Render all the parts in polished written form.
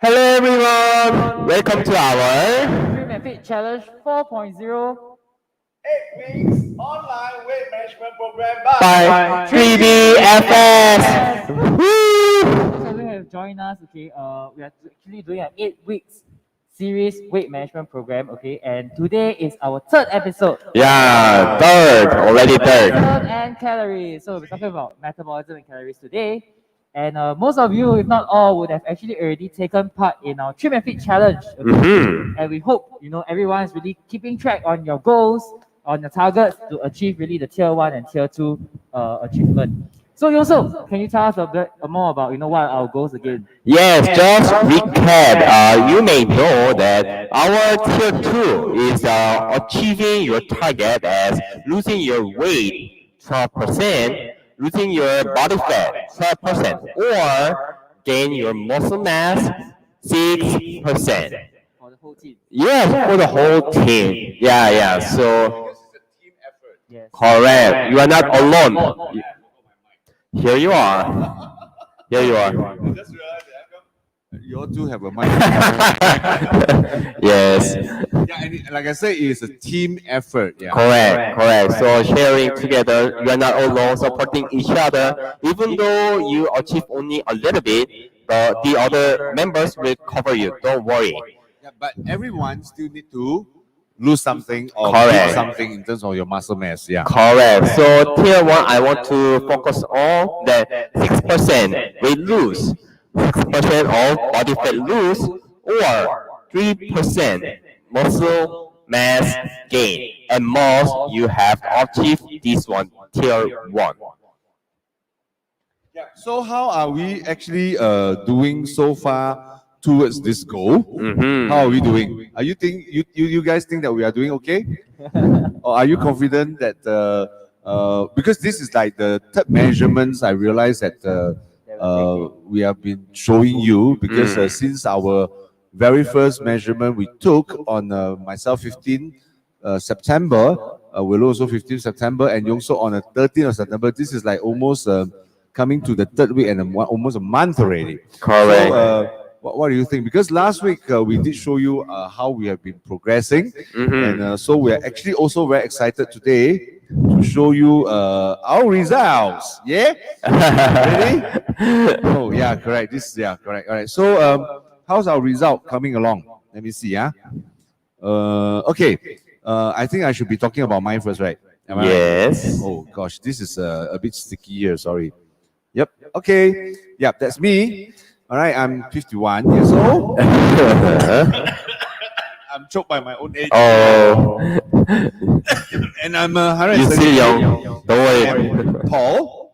Hello everyone, welcome to our Dream and Fit Challenge 4.0 8 weeks online weight management program by 3DFS. Those of you who have joined us, we are actually doing an 8 weeks series weight management program, and today is our third episode. Yeah, already third. Metabolism and calories. So we're talking about metabolism and calories today. And most of you, if not all, would have actually already taken part in our Trim and Fit challenge. And we hope everyone is really keeping track on your goals, on your targets to achieve really the tier 1 and tier 2 achievement. So Yoso, can you tell us a bit more about what are our goals again? Yes, just recap. You may know that our tier 2 is achieving your target as losing your weight 12%, losing your body fat 12%, or gain your muscle mass 6%. For the whole team. Yes, for the whole team. Yeah. So Because it's a team effort. Yes. correct. You are not alone. Here you are. Here you are. I just realized that You all do have a mic. Yes. Yeah, and like I said, it's a team effort. Yeah. Correct. So sharing together, you are not alone, supporting each other. Even though you achieve only a little bit, the other members will cover you. Don't worry. Yeah, but everyone still need to lose something or Correct. keep something in terms of your muscle mass. Yeah. Correct. So tier 1, I want to focus on that 6% weight lose, 6% of body fat lose, or 3% muscle mass gain. And most you have achieved this one, tier 1. Yeah. So how are we actually doing so far towards this goal? How are we doing? Are you guys think that we are doing okay? Or are you confident that because this is like the third measurements I realized that we have been showing you because since our very first measurement we took on myself 15 September, Weilun also 15 September, and YoungSeog on the 13th of September. This is like almost coming to the third week and almost a month already. Correct. So, what do you think? Because last week we did show you how we have been progressing, and so we are actually also very excited today to show you our results. Yeah, ready? Oh yeah, correct. Correct. All right. So how's our result coming along? Let me see. Yeah. Okay. I think I should be talking about mine first, right? Am I right? Yes. Oh gosh, this is a bit sticky here. Sorry. Yep. Okay. Yep. That's me. All right, I'm 51 years old. I'm choked by my own age. Oh, And I'm you still young. Don't worry. I'm tall.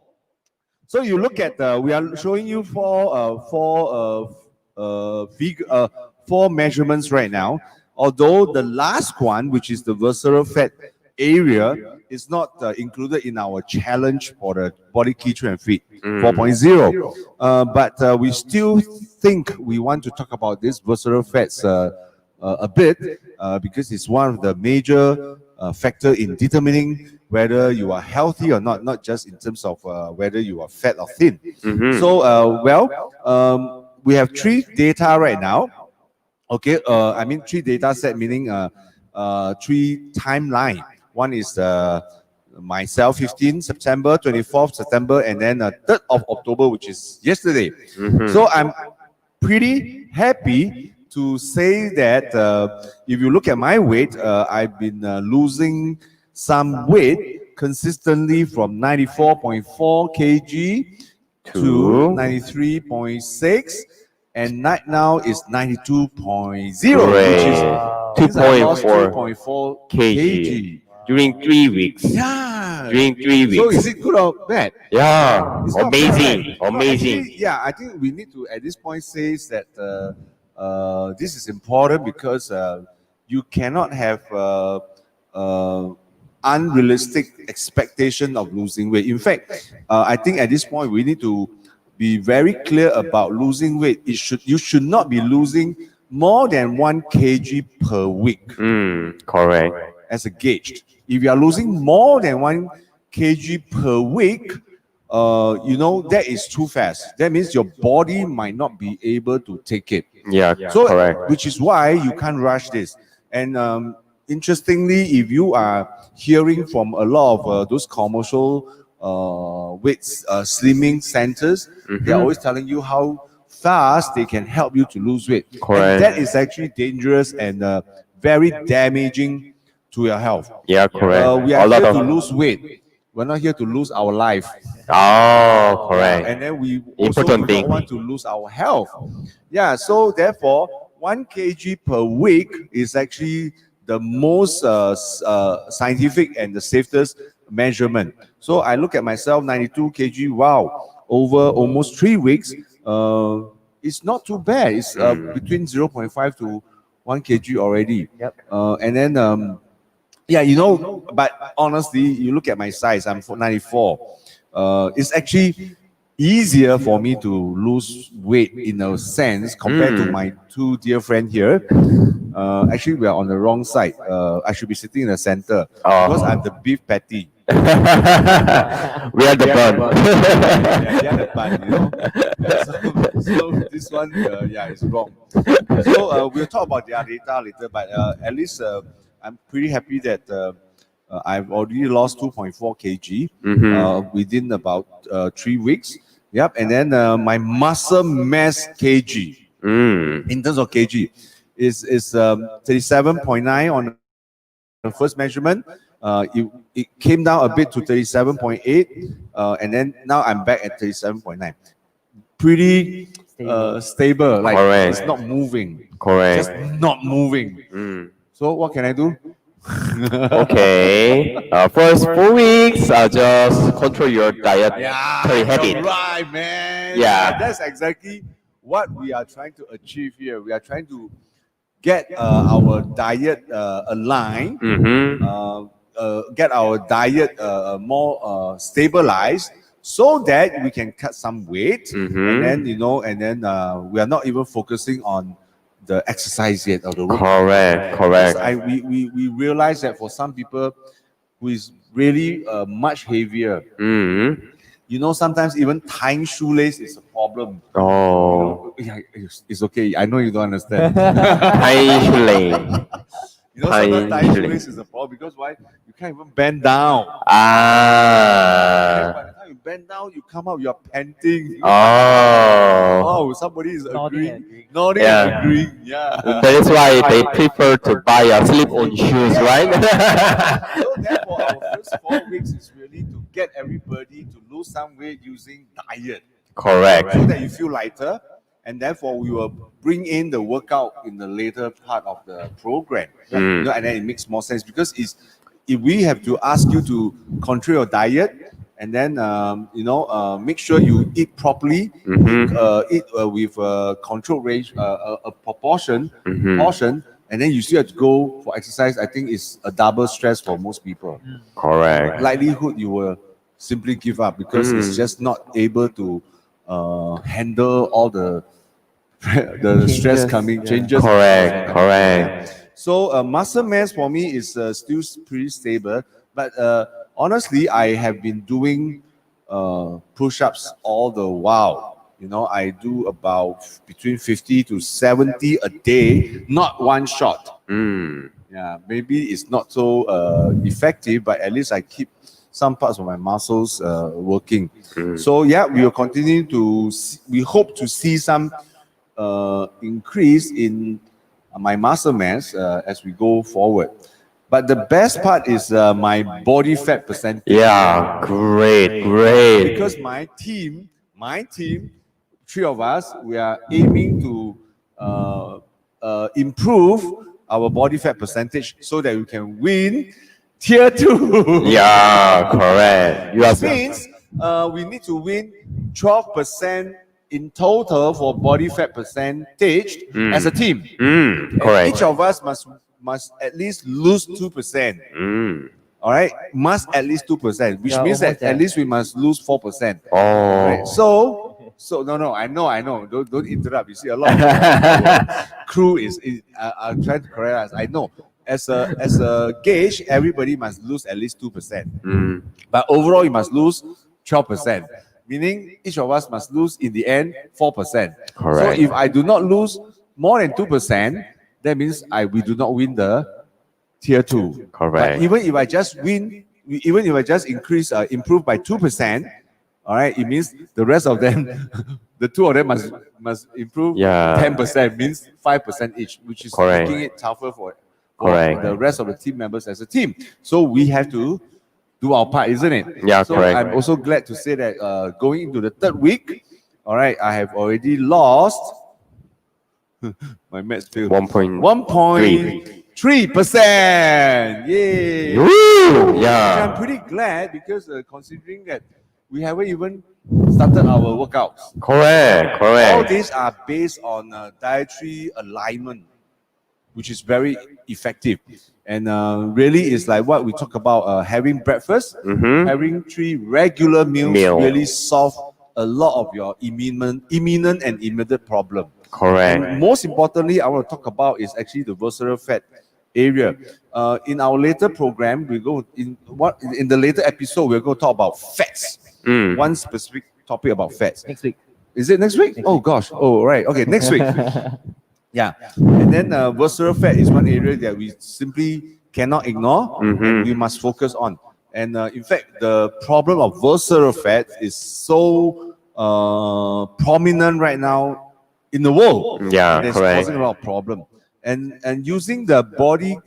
So you look at we are showing you four measurements right now. Although the last one, which is the visceral fat area, is not included in our challenge for the body key Trim and Fit 4.0. But we still think we want to talk about this visceral fats a bit because it's one of the major factor in determining whether you are healthy or not just in terms of whether you are fat or thin. So, we have 3 data right now. Okay, I mean 3 data set, meaning 3 timeline. One is myself, 15 September, 24th September, and then 3rd of October, which is yesterday. So I'm pretty happy to say that if you look at my weight, I've been losing some weight consistently from 94.4 kg to 93.6. And right now is 92.0, which is 2.4 kg during 3 weeks. Yeah. During 3 weeks. So is it good or bad? Yeah, It's not amazing, bad, right? No, amazing. actually, yeah, I think we need to at this point say that this is important because you cannot have unrealistic expectation of losing weight. In fact, I think at this point we need to be very clear about losing weight. You should not be losing more than 1 kg per week Correct. as a gauge. If you are losing more than 1 kg per week, that is too fast. That means your body might not be able to take it. Yeah, So, correct. which is why you can't rush this. And interestingly, if you are hearing from a lot of those commercial weight slimming centers, they're always telling you how fast they can help you to lose weight. Correct. And that is actually dangerous and very damaging to your health. Yeah, correct. We A are lot here to of. lose weight. We're not here to lose our life. Oh, correct. And then we also Important do not thing. want to lose our health. Yeah, so therefore, 1 kg per week is actually the most scientific and the safest measurement. So I look at myself, 92 kg, wow, over almost 3 weeks, it's not too bad. It's between 0.5 to 1 kg already. Yep. And then, yeah, but honestly, you look at my size, I'm 94. It's actually easier for me to lose weight in a sense compared to my two dear friends here. Actually, we are on the wrong side. I should be sitting in the center because I'm the beef patty. We are the bun. Yeah, they are the bun, Yeah, so this one, yeah, is wrong. So we'll talk about their data later, but at least I'm pretty happy that I've already lost 2.4 kg within about 3 weeks. Yep, and then my muscle mass kg, in terms of kg, is 37.9 on the first measurement. It came down a bit to 37.8, and then now I'm back at 37.9. Pretty stable, like Correct. it's not moving. Correct. Just not moving. So what can I do? Okay. First 4 weeks, just control your diet You're habit. right, man. Yeah. That's exactly what we are trying to achieve here. We are trying to get our diet aligned, get our diet more stabilized, so that we can cut some weight, and then we are not even focusing on the exercise yet or the workout. Correct. We realize that for some people who is really much heavier, sometimes even tying shoelace is a problem. Oh, Yeah, it's okay. I know you don't understand. patiently. Sometimes tying shoelace is a problem because why? You can't even bend down. By the time you bend down, you come out, you're panting. Oh, somebody is agreeing. Nodding and agreeing. Yeah. That is why they prefer to buy slip-on shoes, right? So therefore, our first 4 weeks is really to get everybody to lose some weight using diet. Correct. So that you feel lighter, and therefore we will bring in the workout in the later part of the program. And then it makes more sense because if we have to ask you to control your diet and then make sure you eat properly, eat with a control range, a portion, and then you still have to go for exercise. I think it's a double stress for most people. Correct. Likelihood you will simply give up because it's just not able to handle all the stress coming changes. Correct. So muscle mass for me is still pretty stable, but honestly, I have been doing push-ups all the while. I do about between 50 to 70 a day, not one shot. Yeah, maybe it's not so effective, but at least I keep some parts of my muscles working. So yeah, we will continue to. We hope to see some increase in my muscle mass as we go forward. But the best part is my body fat percentage. Yeah, great. Because my team, 3 of us, we are aiming to improve our body fat percentage so that we can win tier 2. Yeah, correct. Which means we need to win 12% in total for body fat percentage as a team. Correct. Each of us must at least lose 2%. All right, must at least 2%, which means that at least we must lose 4%. Right? So no, I know. Don't interrupt. You see, a lot of our crew is are trying to correct us. I know. As a gauge, everybody must lose at least 2%. But overall, you must lose 12%. Meaning each of us must lose in the end 4%. Correct. So if I do not lose more than 2%, that means we do not win the tier 2. Correct. But even if I just improve by 2%, all right, it means the rest of them, the two of them must improve 10%, means 5% each, which is Correct. making it tougher for Correct. the rest of the team members as a team. So we have to do our part, isn't it? Yeah, so correct. I'm also glad to say that going into the third week, all right, I have already lost. My maths failed. 1.3%. Yay! Woo! And Yeah. I'm pretty glad because considering that we haven't even started our workouts. Correct. All Correct. these are based on dietary alignment, which is very effective. And really is like what we talk about, having breakfast, having 3 regular meals really solve a lot of your imminent and immediate problem. Correct. And most importantly, I want to talk about is actually the visceral fat area. In our later program, in the later episode, we're going to talk about fats. One specific topic about fats. Next week. Is it next week? Oh gosh. Oh right. Okay, next week. Yeah. And then visceral fat is one area that we simply cannot ignore and we must focus on. And in fact, the problem of visceral fat is so prominent right now in the world. Yeah, It's correct. causing a lot of problem. And using the body,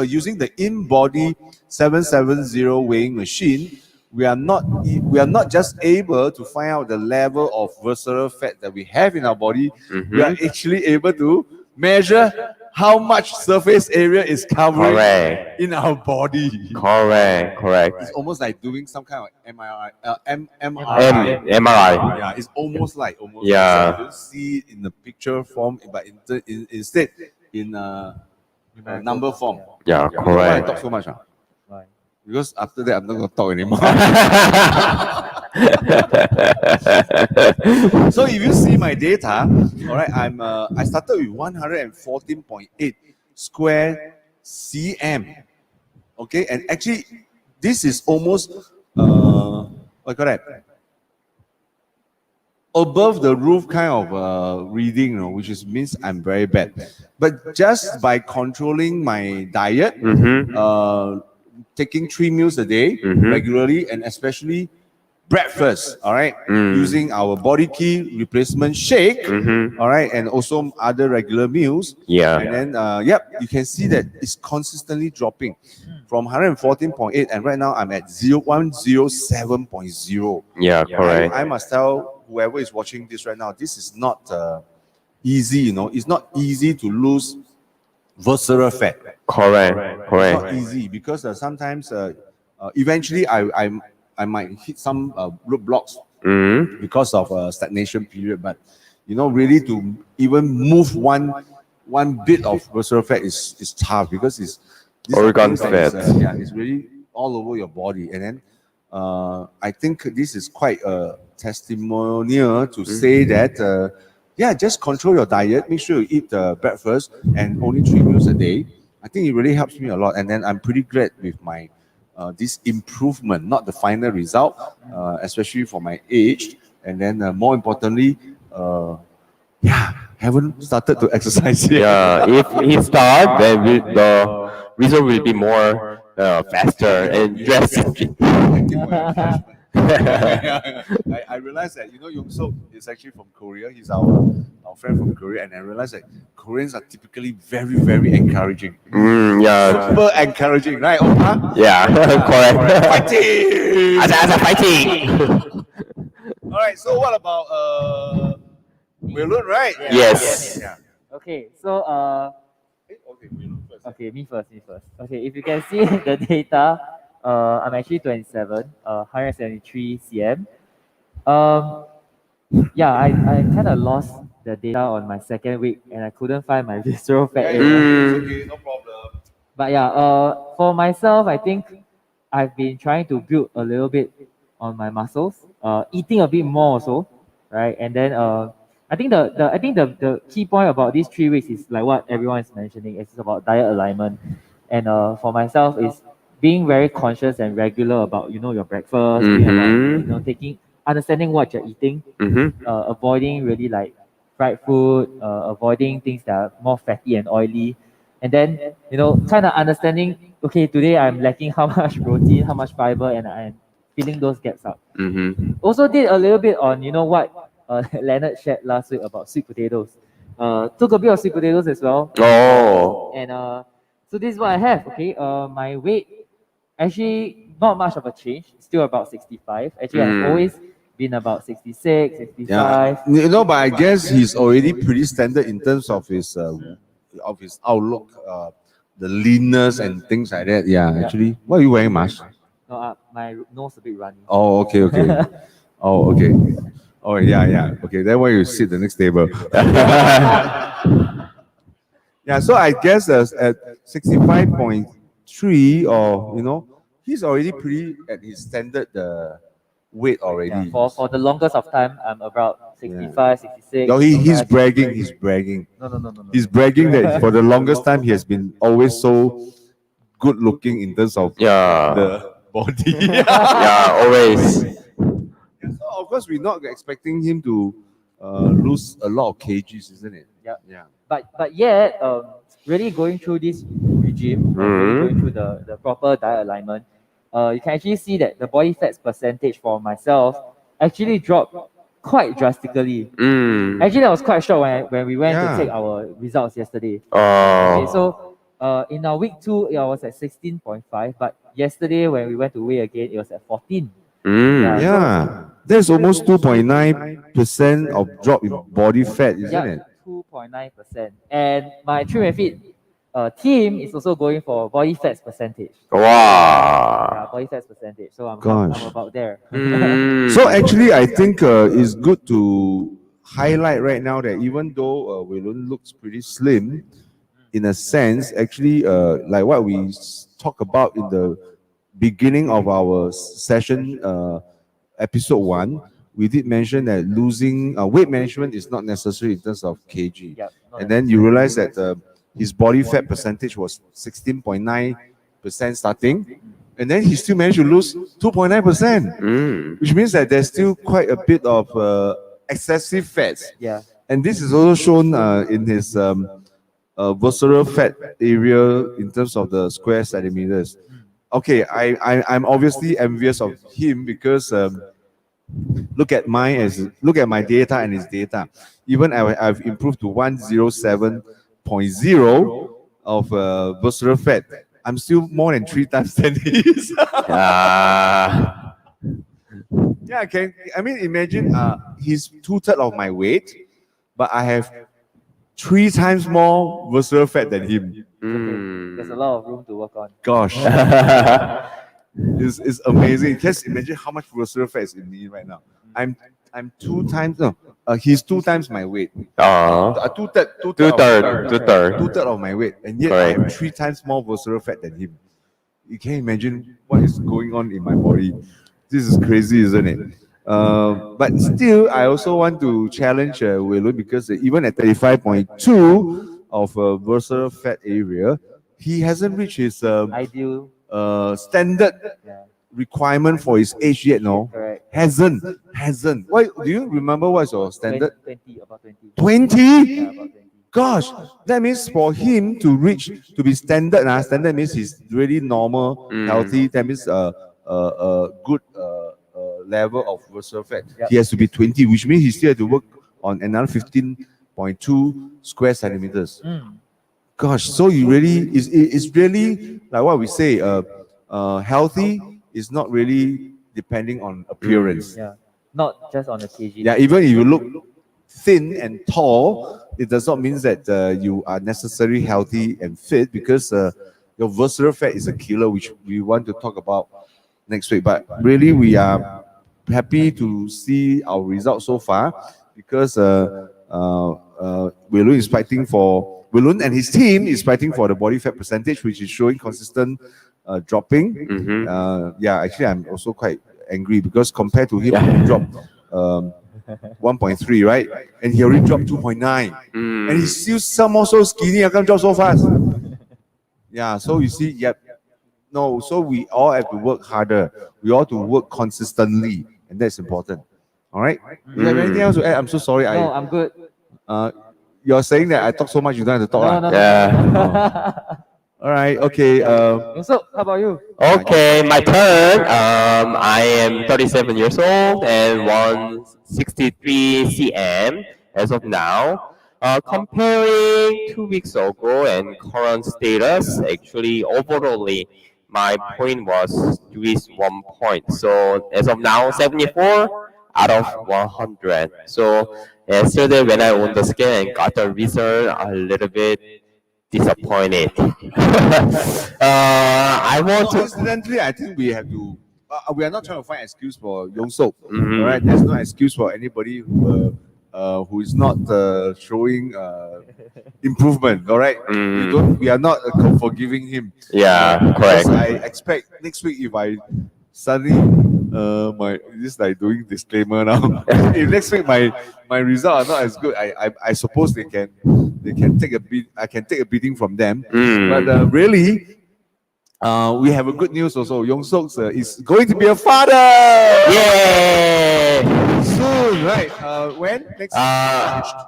using the in-body 770 weighing machine, we are not just able to find out the level of visceral fat that we have in our body. We are actually able to measure how much surface area is covering Correct. in our body. Correct. Correct. It's almost like doing some kind of MRI. MRI. Yeah, it's almost like. Yeah. You don't see it in the picture form, but instead in number form. Yeah, Why I correct. talk so much? Why? Because after that, I'm not going to talk anymore. So if you see my data, all right, I started with 114.8 square cm. Okay, and actually, this is almost what correct? Above the roof kind of reading, which means I'm very bad. But just by controlling my diet, taking 3 meals a day regularly, and especially breakfast, all right, using our body key replacement shake, all right, and also other regular meals. Yeah. And then, you can see that it's consistently dropping from 114.8, and right now I'm at 107.0. Yeah, correct. I must tell whoever is watching this right now, this is not easy, It's not easy to lose visceral fat. Correct. It's Correct. not easy because sometimes eventually I might hit some roadblocks because of a stagnation period. But really to even move one bit of visceral fat is tough because this Organ thing that fat. it's really all over your body. And then I think this is quite a testimonial to say that just control your diet. Make sure you eat breakfast and only 3 meals a day. I think it really helps me a lot, and then I'm pretty glad with my this improvement, not the final result, especially for my age, and then more importantly, haven't started to exercise yet. Yeah, if he start, then the result will be more faster and drastic. Thank you for your encouragement. I realized that YoungSeog is actually from Korea. He's our friend from Korea, and I realized that Koreans are typically very, very encouraging. Yeah. Super encouraging, right? Opa? Yeah, correct. Fighting! As fighting. All right. So what about Weilun, right? Yes. Yeah. Okay, so Okay, Weilun first. okay, me first. Okay, if you can see the data, I'm actually 27, 173 cm. I kind of lost the data on my second week, and I couldn't find my visceral fat area. It's okay, no problem. But for myself, I think I've been trying to build a little bit on my muscles, eating a bit more also, right? And then I think the key point about these 3 weeks is like what everyone is mentioning. It's about diet alignment, and for myself is being very conscious and regular about your breakfast, being about understanding what you're eating, avoiding really like fried food, avoiding things that are more fatty and oily, and then kind of understanding, okay, today I'm lacking how much protein, how much fiber, and I'm filling those gaps up. Also did a little bit on what Leonard shared last week about sweet potatoes. Took a bit of sweet potatoes as well. Oh. And so this is what I have. Okay, my weight actually not much of a change. Still about 65. Actually, I've always been about 66, 65. Yeah, but I guess he's already pretty standard in terms of his outlook, the leanness and things like that. Yeah, actually, why are you wearing mask? No, my nose a bit runny. Oh, okay. Oh, okay. Oh, yeah. Okay, then why you sit the next table? Yeah, so I guess at 65.3, or he's already pretty at his standard weight already. Yeah, for the longest of time, I'm about 65, 66. No, he's bragging. He's bragging. No. He's bragging that for the longest time he has been always so good looking in terms of the body. Yeah, always. Yeah, so of course we're not expecting him to lose a lot of kgs, isn't it? Yeah. But yet, really going through this regime, really going through the proper diet alignment, you can actually see that the body fats percentage for myself actually dropped quite drastically. Actually, I was quite shocked when we went to take our results yesterday. Okay, so in our week 2, I was at 16.5, but yesterday when we went to weigh again, it was at 14. Yeah, there's almost 2.9% of drop in body fat, isn't it? 2.9%. And my Trim and Fit team is also going for body fats percentage. Wow. Yeah, body fats percentage. So I'm about there. So actually, I think it's good to highlight right now that even though Weilun looks pretty slim, in a sense, actually, like what we talked about in the beginning of our session, episode 1, we did mention that losing weight management is not necessary in terms of kg. And then you realize that his body fat percentage was 16.9% starting, and then he still managed to lose 2.9%, which means that there's still quite a bit of excessive fats. Yeah. And this is also shown in his visceral fat area in terms of the square centimeters. Okay, I'm obviously envious of him because look at my data and his data. Even I've improved to 107.0 of visceral fat. I'm still more than 3 times than he is. Yeah, okay. I mean, imagine he's 2/3 of my weight, but I have 3 times more visceral fat than him. There's a lot of room to work on. Gosh. It's amazing. Just imagine how much visceral fat is in me right now. I'm 2 times, no, he's 2 times my weight. Two-third of my weight, and yet I have 3 times more visceral fat than him. You can't imagine what is going on in my body. This is crazy, isn't it? But still, I also want to challenge Weilun because even at 35.2 of visceral fat area, he hasn't reached his Ideal. standard requirement for his age yet. No, Correct. hasn't. Why? Do you remember what's your standard? 20, about 20. 20? Yeah, about 20. Gosh, that means for him to be standard. Standard means he's really normal, healthy. That means a good level of visceral fat. He has to be 20, which means he still has to work on another 15.2 square centimeters. Gosh, so you really it's really like what we say. Healthy is not really depending on appearance. Yeah, not just on the kg. Yeah, even if you look thin and tall, it does not mean that you are necessarily healthy and fit, because your visceral fat is a killer, which we want to talk about next week. But really, we are happy to see our results so far, because Weilun is fighting for Weilun and his team is fighting for the body fat percentage, which is showing consistent dropping. Yeah, actually, I'm also quite angry because compared to him, he dropped 1.3, right? And he already dropped 2.9. And he's still somehow so skinny. How come drop so fast? Yeah, so you see, No, so we all have to work harder. We all to work consistently, and that's important. All right. You have anything else to add? I'm so sorry. No, I'm good. Uh, you're saying that I talk so much, you don't have to talk, No, right? no, no, Yeah. no, no. All right. Okay. So, how about you? Okay, my turn. I am 37 years old and 163 cm as of now. Comparing 2 weeks ago and current status, actually, overallly, my point was decreased 1 point. So as of now, 74 out of 100. So yesterday when I won the scale and got the result, a little bit disappointed. I want No, to. incidentally, I think we have to. We are not trying to find excuse for YoungSeog. Mhm. All right, there's no excuse for anybody who is not showing improvement. All right, Mm. We are not forgiving him. Yeah, Because correct. I expect next week if I suddenly my this is like doing disclaimer now. If next week my results are not as good, I suppose they can take a beat. I can take a beating from them. Mm. But really, we have a good news also. YoungSeog is going to be a father Yay! soon, right? When next?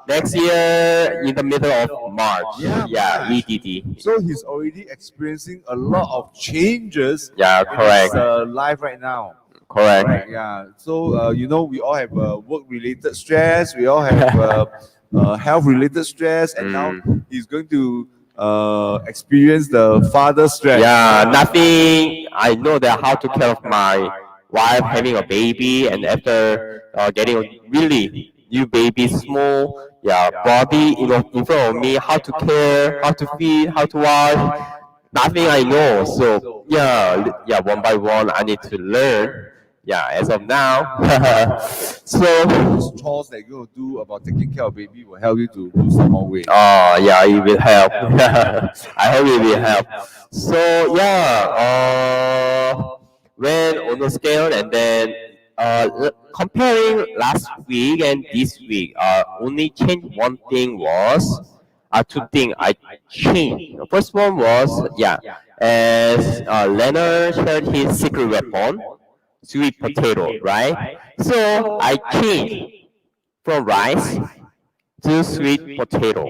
Next year in the middle of March. Yeah, Yeah, March. EDD. So he's already experiencing a lot of changes Yeah, in his correct. life right now. Correct. Right, yeah. So we all have work-related stress. We all have health-related stress, and now he's going to experience the father stress. Yeah, nothing. I know that how to care of my wife having a baby, and after getting a really new baby, small, yeah, body, in front of me, how to care, how to feed, how to wash. Nothing I know. So yeah, one by one, I need to learn. Yeah, as of now. So. Those chores that you're going to do about taking care of baby will help you to lose some more weight. Oh yeah, it will help. I hope it will help. So when on the scale and then comparing last week and this week, only change one thing was two things I changed. The first one was as Leonard shared his secret weapon, sweet potato, right? So I changed from rice to sweet potato.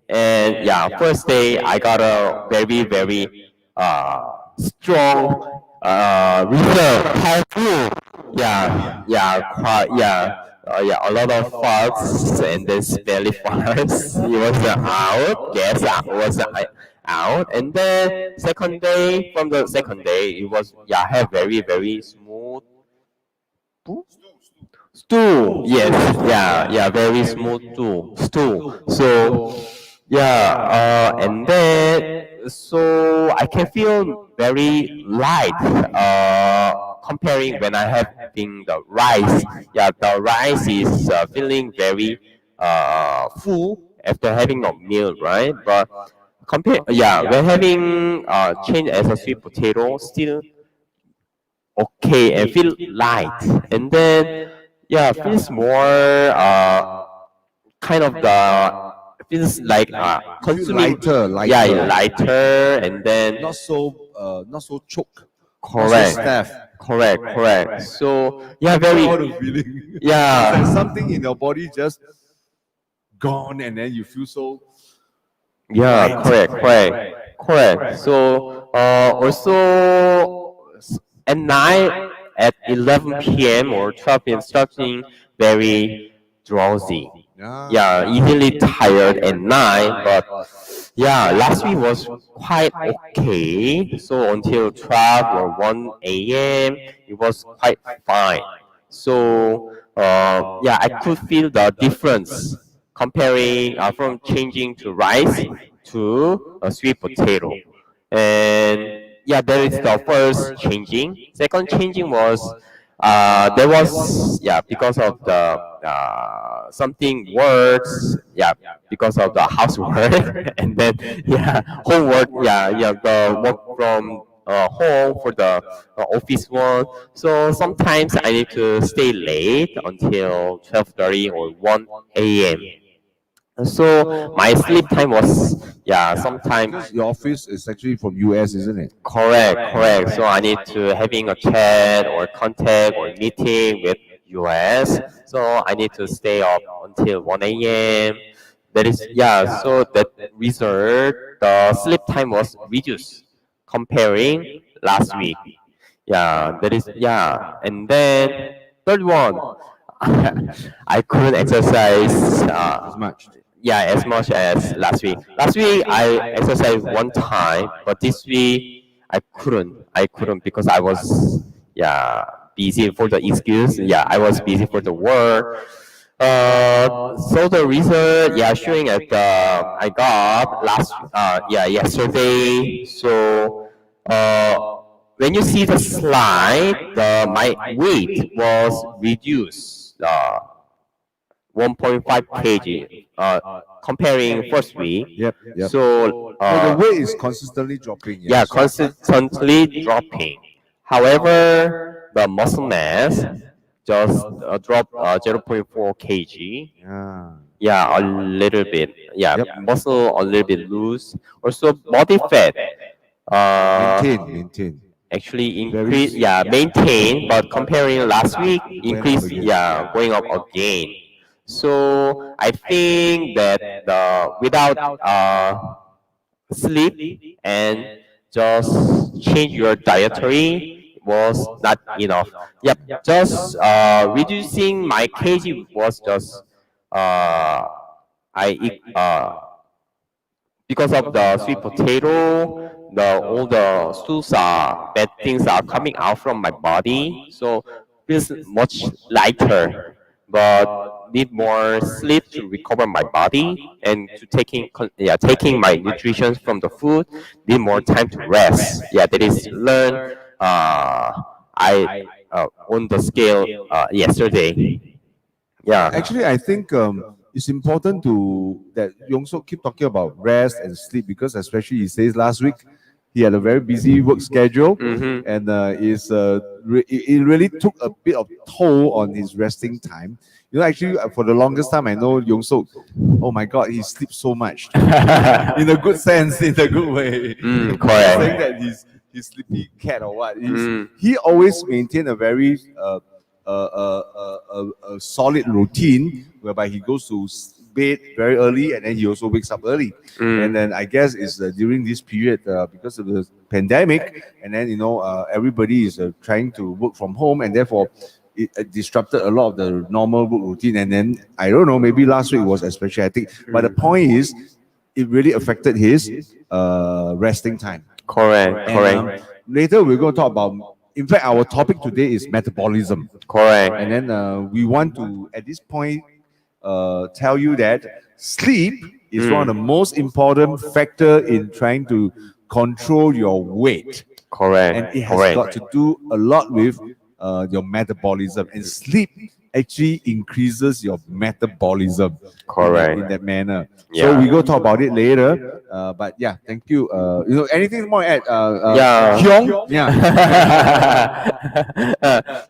And yeah, first day I got a very strong result. Powerful. A lot of farts and then smelly farts. It was out. Yes, I was out. And then second day, from the second day, it was have very smooth stew. Yes, very smooth stew. So and then so I can feel very light. Comparing when I having the rice. Yeah, the rice is feeling very full after having no meal, right? But when having change as a sweet potato, still okay and feel light. And then feels more kind of the feels like consuming Lighter. lighter and then Not so choke. correct Stiff. correct. So All very the feeling. yeah. It's like something in your body just gone, and then you feel so. Yeah, correct. So also at night at 11 p.m. or 12 p.m. starting very drowsy. Yeah, easily tired at night, but last week was quite okay. So until 12 or 1 a.m. it was quite fine. So I could feel the difference comparing from changing to rice to a sweet potato. And that is the first changing. Second changing was there was because of the something works because of the housework and then homework the work from home for the office one. So sometimes I need to stay late until 12:30 or 1 a.m. So my sleep time was, yeah, sometimes. Your office is actually from US, isn't it? Correct. So I need to having a chat or contact or meeting with US. So I need to stay up until 1 a.m. That is, yeah. So that result, the sleep time was reduced comparing last week. Yeah, that is, yeah. And then third one, I couldn't exercise. As much. Yeah, as much as last week. Last week I exercised one time, but this week I couldn't because I was, yeah, busy for the excuse. Yeah, I was busy for the work. So the result, yeah, showing at I got last yeah, yesterday. So when you see the slide, my weight was reduced. 1.5 kg comparing first week. Yep. So So the weight is consistently dropping. yeah, consistently dropping. However, the muscle mass just dropped 0.4 kg. Yeah. Yeah, a little bit. Yeah, Yep. muscle a little bit loose. Also, body fat Maintain. actually increase. Yeah, maintain. But comparing last week, increase. again. Yeah, going up again. So I think that without sleep and just change your dietary was not enough. Yep, just reducing my kg was just I eat because of the sweet potato, all the stools are bad things are coming out from my body, so feels much lighter, but need more sleep to recover my body and to taking my nutrition from the food. Need more time to rest. Yeah, that is learn. I on the scale yesterday. Yeah. Actually, I think it's important to that Yongso keep talking about rest and sleep because especially he says last week he had a very busy work schedule and it really took a bit of toll on his resting time. You know, actually, for the longest time, I know Yongso. Oh my God, he sleeps so much, in a good sense, in a good way. Correct. Saying that he's sleepy cat or what? He always maintained a very a solid routine whereby he goes to bed very early and then he also wakes up early. And then I guess it's during this period because of the pandemic, and then everybody is trying to work from home, and therefore it disrupted a lot of the normal work routine. And then I don't know, maybe last week was especially, I think. But the point is, it really affected his resting time. Correct. Later we're going to talk about. In fact, our topic today is metabolism. Correct. And then we want to, at this point, tell you that sleep is one of the most important factor in trying to control your weight. Correct. And it has got to do a lot with your metabolism. And sleep actually increases your metabolism. Correct. In that manner. Yeah. So we go talk about it later. But yeah, thank you. Anything more at Yeah. Hyung?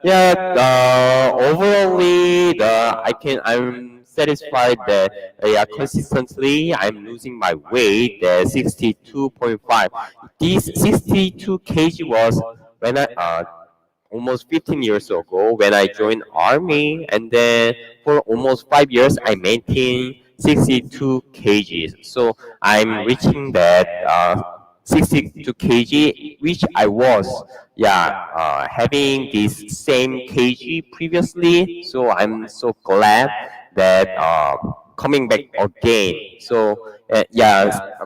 Yeah. Overallly, I'm satisfied that consistently I'm losing my weight at 62.5. This 62 kg was when I almost 15 years ago when I joined army, and then for almost 5 years I maintained 62 kgs. So I'm reaching that 62 kg, which I was having this same kg previously. So I'm so glad that coming back again. So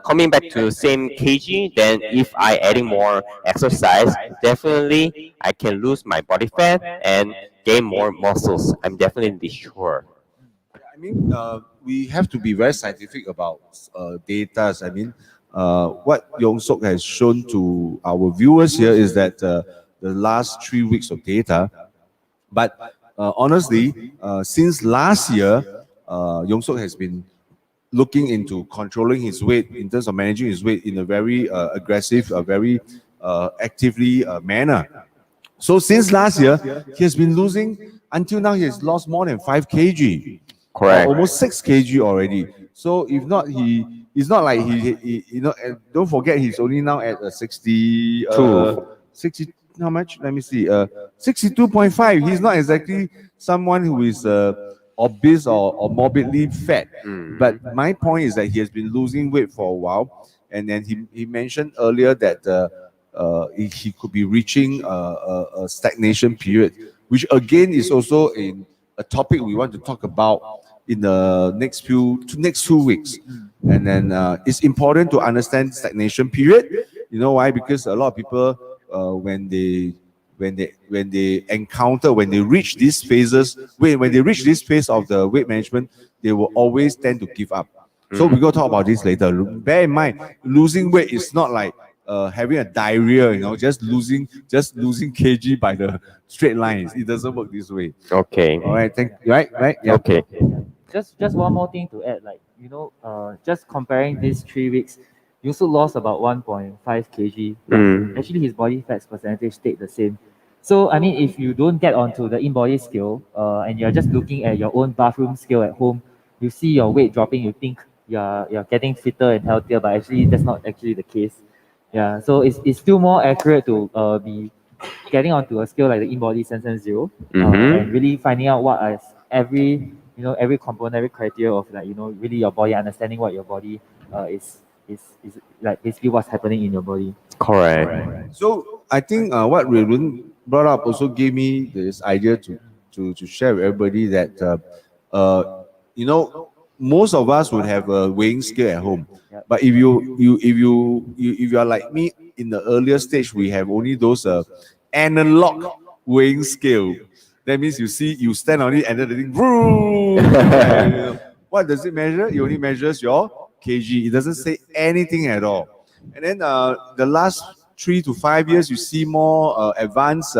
coming back to same kg, then if I adding more exercise, definitely I can lose my body fat and gain more muscles. I'm definitely sure. I mean, we have to be very scientific about data. I mean, what YoungSeog has shown to our viewers here is that the last 3 weeks of data. But honestly, since last year, YoungSeog has been looking into controlling his weight in terms of managing his weight in a very aggressive, very actively manner. So since last year, he has been losing, until now he has lost more than 5 kg. Correct. Almost 6 kg already. So if not, it's not like you know. And don't forget, he's only now at 60. How much? Let me see. 62.5. He's not exactly someone who is obese or morbidly fat. But my point is that he has been losing weight for a while, and then he mentioned earlier that he could be reaching a stagnation period, which again is also in a topic we want to talk about in the next 2 weeks. And then it's important to understand stagnation period. You know why? Because a lot of people when they reach these phases, when they reach this phase of the weight management, they will always tend to give up. So we're going to talk about this later. Bear in mind, losing weight is not like having a diarrhea, you know, just losing kg by the straight lines. It doesn't work this way. Okay. All right, right, yeah. Okay. Just one more thing to add, like, just comparing these 3 weeks, you also lost about 1.5 kg. Actually, his body fat percentage stayed the same. So, I mean, if you don't get onto the in-body scale and you're just looking at your own bathroom scale at home, you see your weight dropping, you think you're getting fitter and healthier, but actually that's not actually the case. Yeah, so it's still more accurate to be getting onto a scale like the in-body 770 and really finding out what is every component, every criteria of, like, really your body, understanding what your body is like basically what's happening in your body. Correct. So I think what Weilun brought up also gave me this idea to share with everybody that most of us would have a weighing scale at home. But if you are like me in the earlier stage, we have only those analog weighing scale. That means you stand on it and then the thing, vroom. What does it measure? It only measures your kg. It doesn't say anything at all. And then the last 3 to 5 years, you see more advanced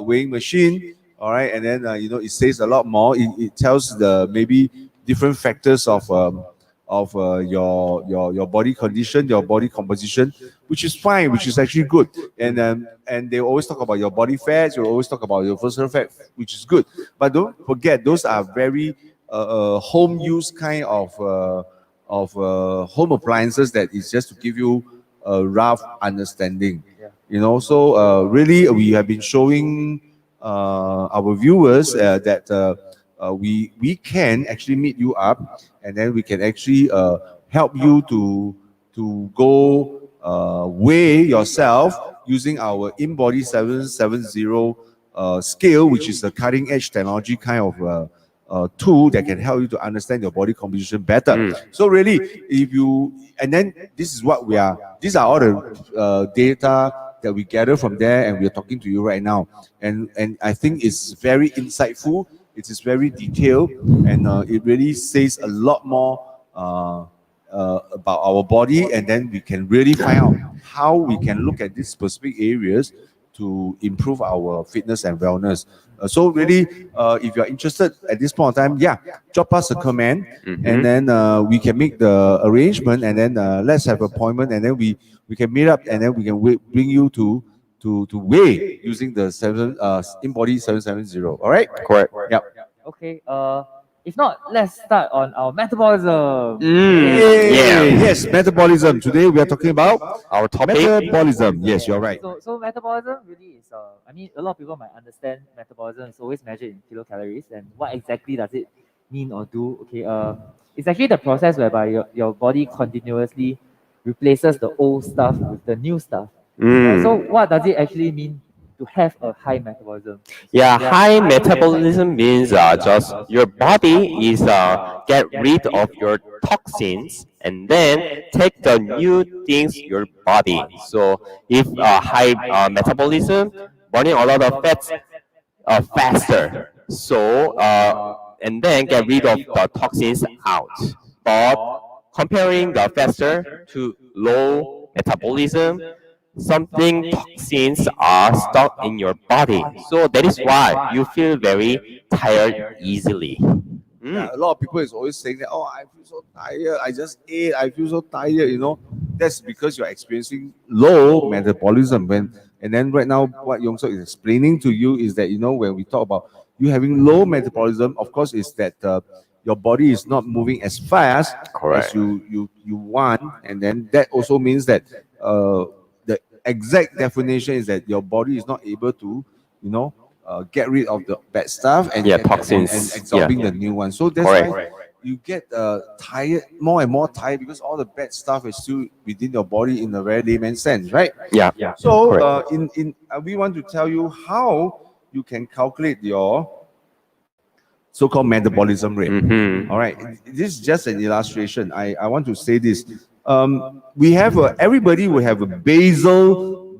weighing machine. All right, and then it says a lot more. It tells the maybe different factors of your body condition, your body composition, which is fine, which is actually good. And they always talk about your body fats. You always talk about your visceral fat, which is good. But don't forget, those are very home use kind of home appliances that is just to give you a rough understanding. So really we have been showing our viewers that we can actually meet you up, and then we can actually help you to go weigh yourself using our in-body 770 scale, which is a cutting edge technology kind of tool that can help you to understand your body composition better. So really, and then these are all the data that we gather from there, and we are talking to you right now. And I think it's very insightful. It is very detailed, and it really says a lot more about our body, and then we can really find out how we can look at these specific areas to improve our fitness and wellness. So really, if you're interested at this point in time, drop us a comment, and then we can make the arrangement, and then let's have an appointment, and then we can meet up, and then we can bring you to weigh using the in-body 770. All right? Correct. Yep. Okay. If not, let's start on our metabolism. Yes, metabolism. Today we are talking about Our topic. metabolism. Yes, you're right. So metabolism really is, I mean, a lot of people might understand metabolism is always measured in kilocalories, and what exactly does it mean or do? Okay, it's actually the process whereby your body continuously replaces the old stuff with the new stuff. So what does it actually mean to have a high metabolism? Yeah, high metabolism means just your body is get rid of your toxins and then take the new things your body. So if high metabolism, burning a lot of fats faster. So and then get rid of the toxins out. But comparing the faster to low metabolism, something toxins are stuck in your body. So that is why you feel very tired easily. Yeah, a lot of people is always saying that, oh, I feel so tired. I just ate. I feel so tired. That's because you're experiencing low metabolism. And then right now, what YoungSeog is explaining to you is that when we talk about you having low metabolism, of course, is that your body is not moving as fast Correct. as you want, and then that also means that the exact definition is that your body is not able to, get rid of the bad stuff and Yeah, and toxins. absorbing Yeah. the new one. So that's Correct. why you get tired, more and more tired, because all the bad stuff is still within your body in a very layman sense, right? Yeah. So Correct. we want to tell you how you can calculate your so-called metabolism rate. Mm-hmm. All right, this is just an illustration. I want to say this. We have everybody will have a basal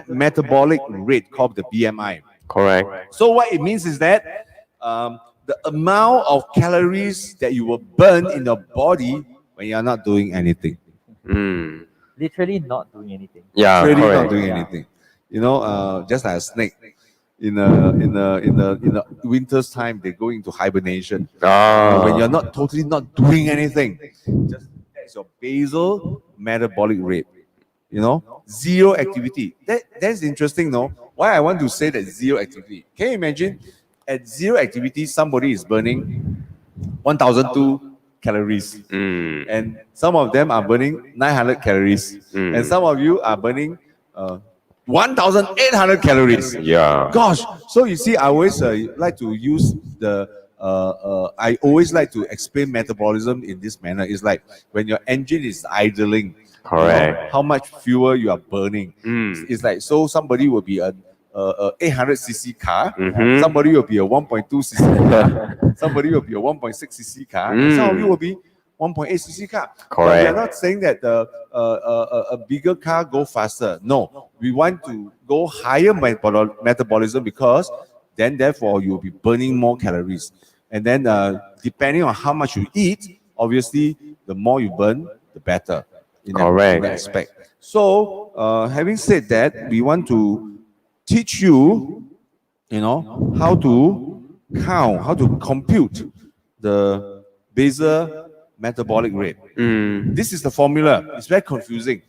metabolic rate called the BMI. Correct. So what it means is that the amount of calories that you will burn in your body when you are not doing anything. Mm. Literally not doing anything. Yeah. Really not Correct. doing anything. Just like a snake. In the winter's time, they go into hibernation. When you're not totally not doing anything, just that's your basal metabolic rate. Zero activity. That's interesting, no? Why I want to say that zero activity? Can you imagine at zero activity somebody is burning 1,002 calories, Mm. and some of them are burning 900 calories, Mm. and some of you are burning 1,800 calories. Yeah. Gosh, so you see, I always like to use I always like to explain metabolism in this manner. It's like when your engine is idling, Correct. how much fuel you are burning. Mm. It's like, so somebody will be a 800cc car, Mhm. somebody will be a 1.2cc car, somebody will be a 1.6cc car, and some of you will be 1.8cc car. But we are Correct. not saying that a bigger car go faster. No, we want to go higher metabolism, because then therefore you'll be burning more calories. And then depending on how much you eat, obviously the more you burn, the better in Correct. that aspect. So having said that, we want to teach you, how to count, how to compute the basal metabolic rate. Mm. This is the formula. It's very confusing.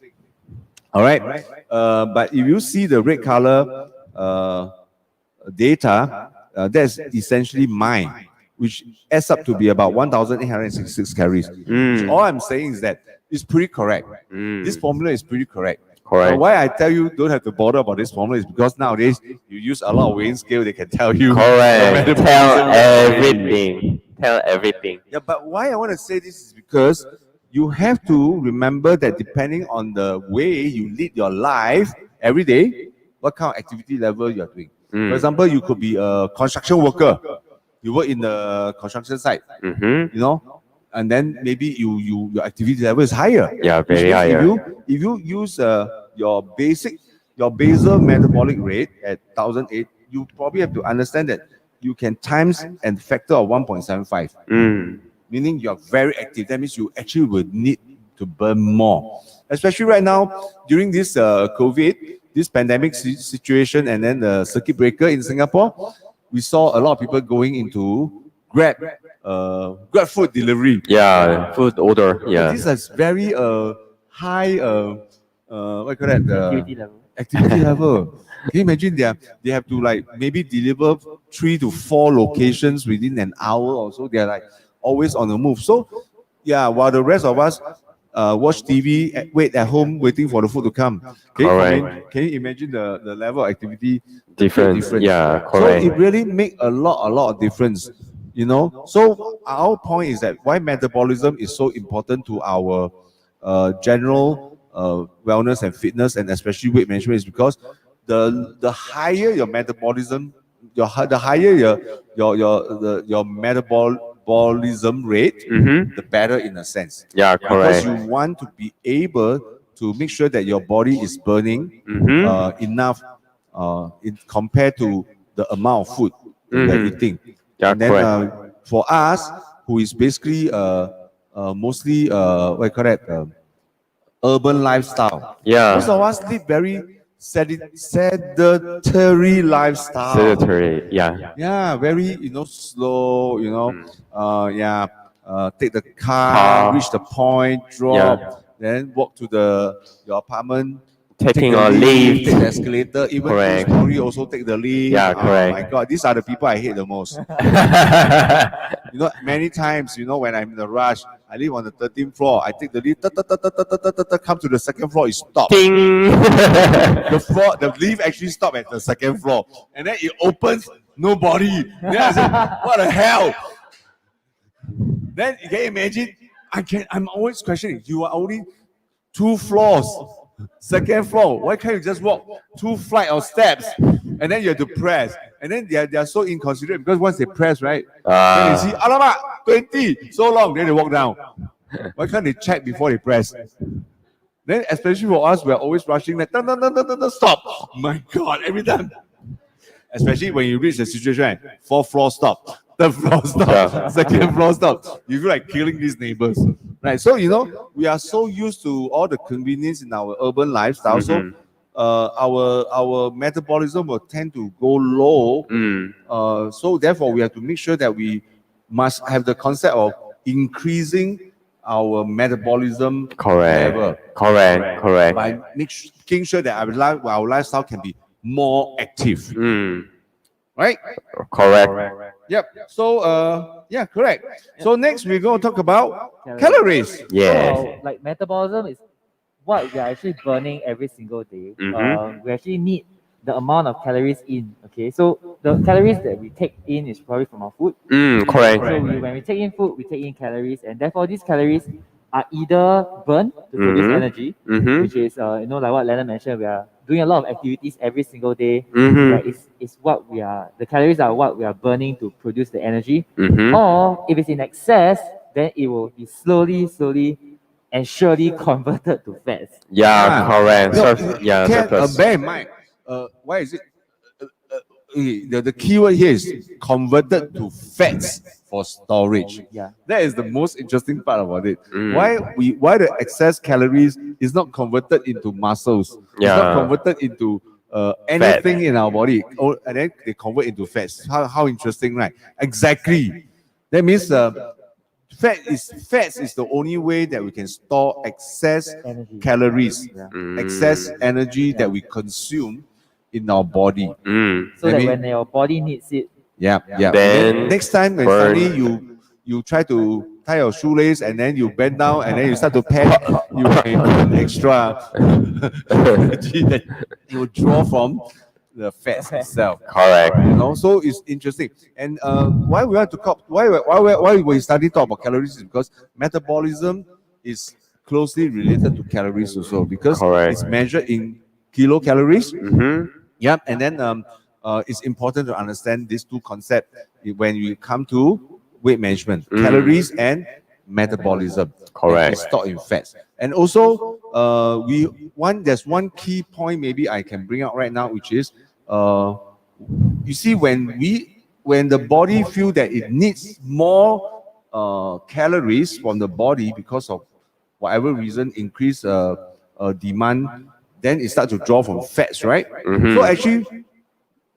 All right. But if you see the red color data, that's essentially mine, which adds up to be about 1,866 calories. Which all I'm saying is that it's pretty correct. This formula is pretty correct. Correct. Why I tell you don't have to bother about this formula is because nowadays you use a lot of weighing scale, they can tell you. Correct. the Tell metabolism. everything. Tell everything. Yeah, but why I want to say this is because you have to remember that depending on the way you lead your life every day, what kind of activity level you are doing. For example, you could be a construction worker. You work in the construction site, Mm-hmm. and then maybe your activity level is higher. Yeah, Which very means higher. If you use your basal metabolic rate at 1,008, you probably have to understand that you can times and factor of 1.75. Mm. Meaning you are very active. That means you actually will need to burn more. Especially right now, during this COVID, this pandemic situation, and then the circuit breaker in Singapore, we saw a lot of people going into Grab food delivery. Yeah, food order. Yeah. This is very high what you call that? Activity level. Activity level. Can you imagine they have to like maybe deliver 3 to 4 locations within an hour or so. They're like always on the move. So yeah, while the rest of us watch TV, wait at home waiting for the food to come. Correct. Can you imagine the level of activity? Different. Yeah, So correct. it really make a lot of difference. So our point is that why metabolism is so important to our general wellness and fitness, and especially weight management, is because the higher your metabolism, the higher your metabolism rate, the better in a sense. Yeah, Because correct. you want to be able to make sure that your body is burning enough in compared to the amount of food that you're eating. Yeah, And then correct. for us, who is basically mostly what you call that, urban lifestyle. Yeah. Most of us live very sedentary lifestyle. Sedentary. Yeah. Yeah, very slow. Take the car, Car. reach the point, drop, then walk to your apartment, taking the a lift, lift. take the escalator, even Correct. two-story also take the lift. Yeah, Oh correct. my God, these are the people I hate the most. You know, many times, you know, when I'm in a rush, I live on the 13th floor. I take the lift, come to the second floor, it stops. Ding. The lift actually stopped at the second floor, and then it opens, nobody. Then I said, "What the hell?" Then you can imagine, I'm always questioning. You are only 2 floors, second floor. Why can't you just walk 2 flights of steps, and then you have to press? And then they are so inconsiderate because once they press, right, then they see, alamak, 20, so long, then they walk down. Why can't they check before they press? Then, especially for us, we're always rushing like, no, stop. My God, every time. Especially when you reach the situation, right? 4th floor stop, 3rd floor stop, 2nd floor stop. You feel like killing these neighbors, right? So, you know, we are so used to all the convenience in our urban lifestyle. So, our metabolism will tend to go low. So therefore, we have to make sure that we must have the concept of increasing our metabolism level by making sure that our lifestyle can be more active. Right? Correct. Yep. So yeah, correct. So next we're going to talk about calories. Yes. So, like metabolism is what we are actually burning every single day. We actually need the amount of calories in. Okay, so the calories that we take in is probably from our food. Correct. So when we take in food, we take in calories, and therefore these calories are either burned to produce energy, which is you know, like what Leonard mentioned, we are doing a lot of activities every single day. It's what we are. The calories are what we are burning to produce the energy. Or if it's in excess, then it will be slowly and surely converted to fats. Yeah, correct. No, Surplus. bear in mind, why is it? The keyword here is converted to fats for storage. Yeah. That is the most interesting part about it. Why the excess calories is not converted into muscles? It's not converted into anything in our body, and then they convert into fats. How interesting, right? Exactly. That means fats is the only way that we can store excess Energy. calories, Yeah. excess energy that we consume in our body. So that when your body needs it, Yeah. Then Next time when burn. suddenly you try to tie your shoelace and then you bend down and then you start to panic, you may burn extra energy that you will draw from the fats itself. Correct. You know, so it's interesting. And why we want to why we study talk about calories is because metabolism is closely related to calories also, because Correct. it's measured in kilocalories. Yep, and then it's important to understand these two concepts when you come to weight management: calories and metabolism. Correct. It's stored in fats. And also, there's one key point maybe I can bring out right now, which is, you see, when the body feel that it needs more calories from the body because of whatever reason, increase demand, then it starts to draw from fats, right? So actually,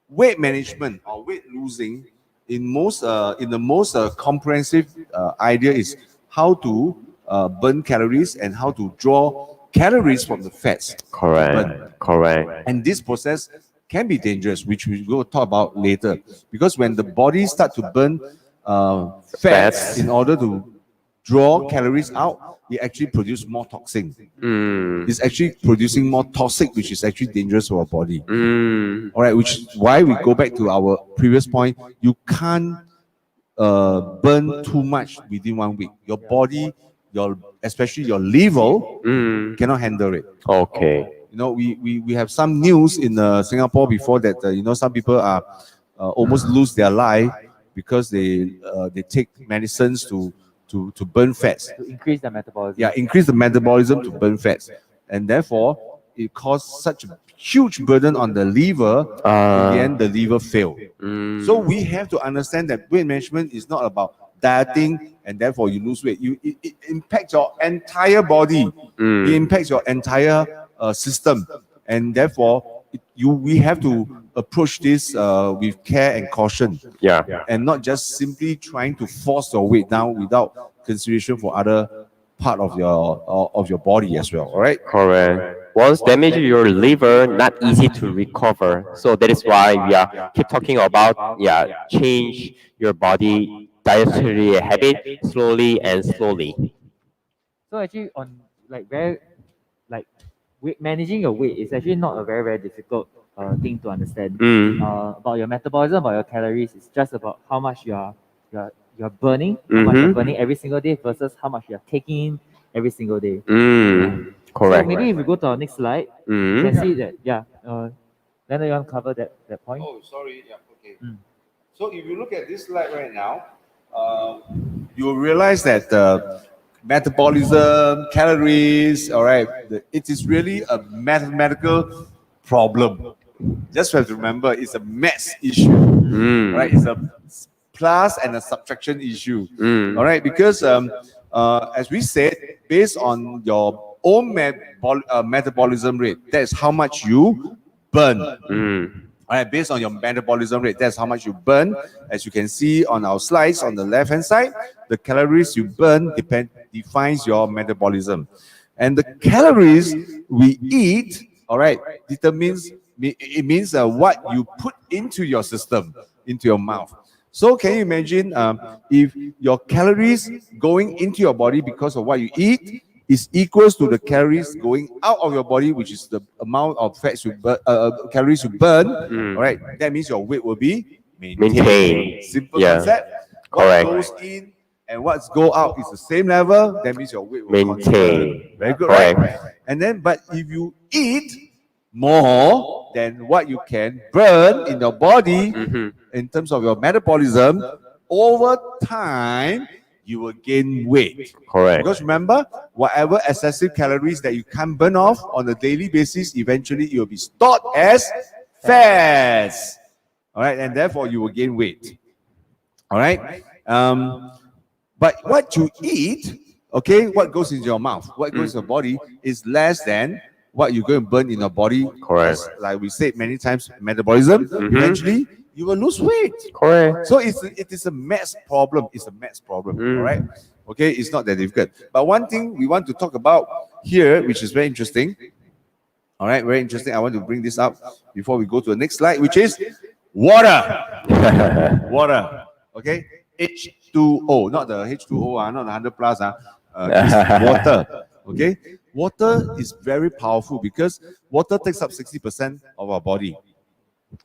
weight management or weight losing in the most comprehensive idea is how to burn calories and how to draw calories from the fats. Correct. And this process can be dangerous, which we will talk about later, because when the body starts to burn fats in order to draw calories out, it actually produces more toxin. It's actually producing more toxic, which is actually dangerous for our body. All right, which is why we go back to our previous point. You can't burn too much within 1 week. Your body, especially your liver, cannot handle it. Okay. You know, we have some news in Singapore before that, you know, some people are almost lose their life because they take medicines to burn fats. to increase the metabolism. Yeah, increase the metabolism to burn fats. And therefore, it caused such a huge burden on the liver. In the end, the liver failed. So we have to understand that weight management is not about dieting and therefore you lose weight. It impacts your entire body. It impacts your entire system. And therefore, we have to approach this with care and caution. Yeah. And not just simply trying to force your weight down without consideration for other part of your body as well. All right. Correct. Once damage your liver, not easy to recover. So that is why we are keep talking about change your body dietary habit slowly and slowly. So actually, on like very like managing your weight is actually not a very difficult thing to understand. About your metabolism, about your calories, it's just about how much you're burning, how much you're burning every single day versus how much you're taking in every single day. So Correct. maybe if we go to our next slide, you can see that Leonard, you want to cover that point? Oh, sorry. Yeah, okay. Mm. So if you look at this slide right now, you will realize that metabolism, calories, all right, it is really a mathematical problem. Just have to remember, it's a math issue, right? It's a plus and a subtraction issue, all right? Because as we said, based on your own metabolism rate, that's how much you burn. All right, based on your metabolism rate, that's how much you burn. As you can see on our slides on the left-hand side, the calories you burn defines your metabolism. And the calories we eat, all right, means what you put into your system, into your mouth. So can you imagine if your calories going into your body because of what you eat is equals to the calories going out of your body, which is the amount of fats you burn, calories you burn. All right, that means your weight will be maintained. Simple concept. Correct. What goes in and what go out is the same level. That means your weight will Maintain. Very good, Correct. right? And then, but if you eat more than what you can burn in your body in terms of your metabolism, over time you will gain weight. Correct. Because remember, whatever excessive calories that you can't burn off on a daily basis, eventually it will be stored as fats. All right, and therefore you will gain weight. All right. But what you eat, okay, what goes into your mouth, what goes in your body is less than what you're going to burn in your body. Correct. As, like we said many times, metabolism. Eventually, you will lose weight. Correct. So it is a math problem. It's a math problem. All right. Okay, it's not that difficult. But one thing we want to talk about here, which is very interesting. All right, very interesting. I want to bring this up before we go to the next slide, which is water. Water. Okay, H2O, not the H2O, not the 100 plus. It's water. Okay, water is very powerful because water takes up 60% of our body.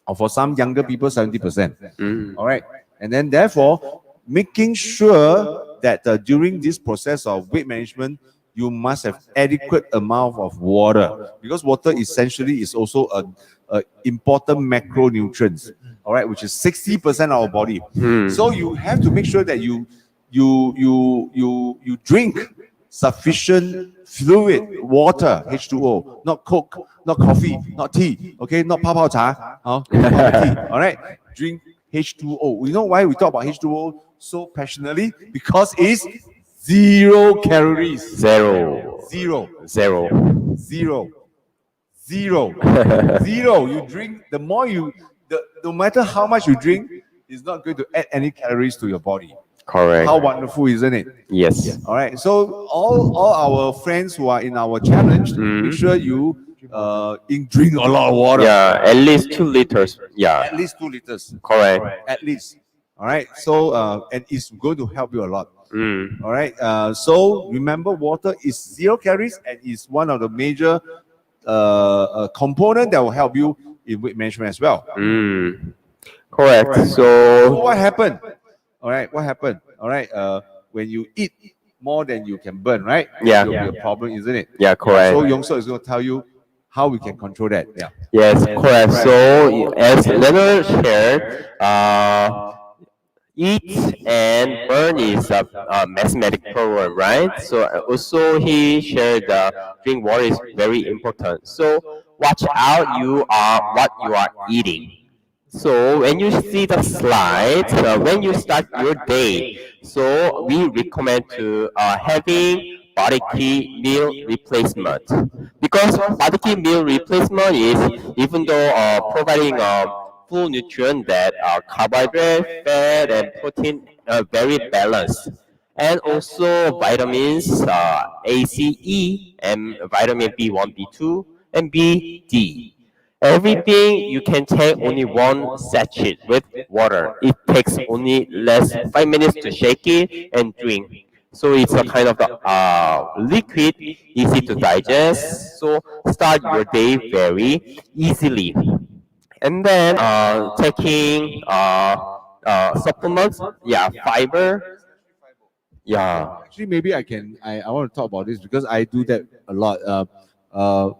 Or for some younger people, 70%. All right, and then therefore, making sure that during this process of weight management, you must have adequate amount of water because water essentially is also a important macronutrients. All right, which is 60% of our body. So you have to make sure that you drink sufficient fluid water, H2O, not Coke, not coffee, not tea, okay, not pao cha, not tea. All right, drink H2O. You know why we talk about H2O so passionately? Because it's 0 calories. Zero. You drink, the more no matter how much you drink, it's not going to add any calories to your body. Correct. How wonderful, isn't it? Yes. All right. So all our friends who are in our challenge, make sure you drink a lot of water. Yeah, at least 2 liters. Yeah. At least 2 liters. Correct. At least. All right. So and it's going to help you a lot. All right. So remember, water is 0 calories and is one of the major component that will help you in weight management as well. Correct. So what happened? All right. What happened? All right. When you eat more than you can burn, right? Yeah. It will be a problem, isn't it? Yeah, correct. So YoungSeog is going to tell you how we can control that. Yeah. Yes, correct. So as Leonard shared, eat and burn is a mathematical program, right? So also he shared drink water is very important. So watch out what you are eating. So when you see the slides, when you start your day, so we recommend to having body key meal replacement because body key meal replacement is even though providing full nutrient that carbohydrate, fat, and protein very balanced, and also vitamins A, C, E, and vitamin B1, B2, And B, D. Everything you can take only one sachet with water. It takes only less 5 minutes to shake it and drink. So it's a kind of liquid, easy to digest. So start your day very easily. And then taking supplements, yeah, fiber, yeah. Actually, maybe I want to talk about this because I do that a lot. Uh,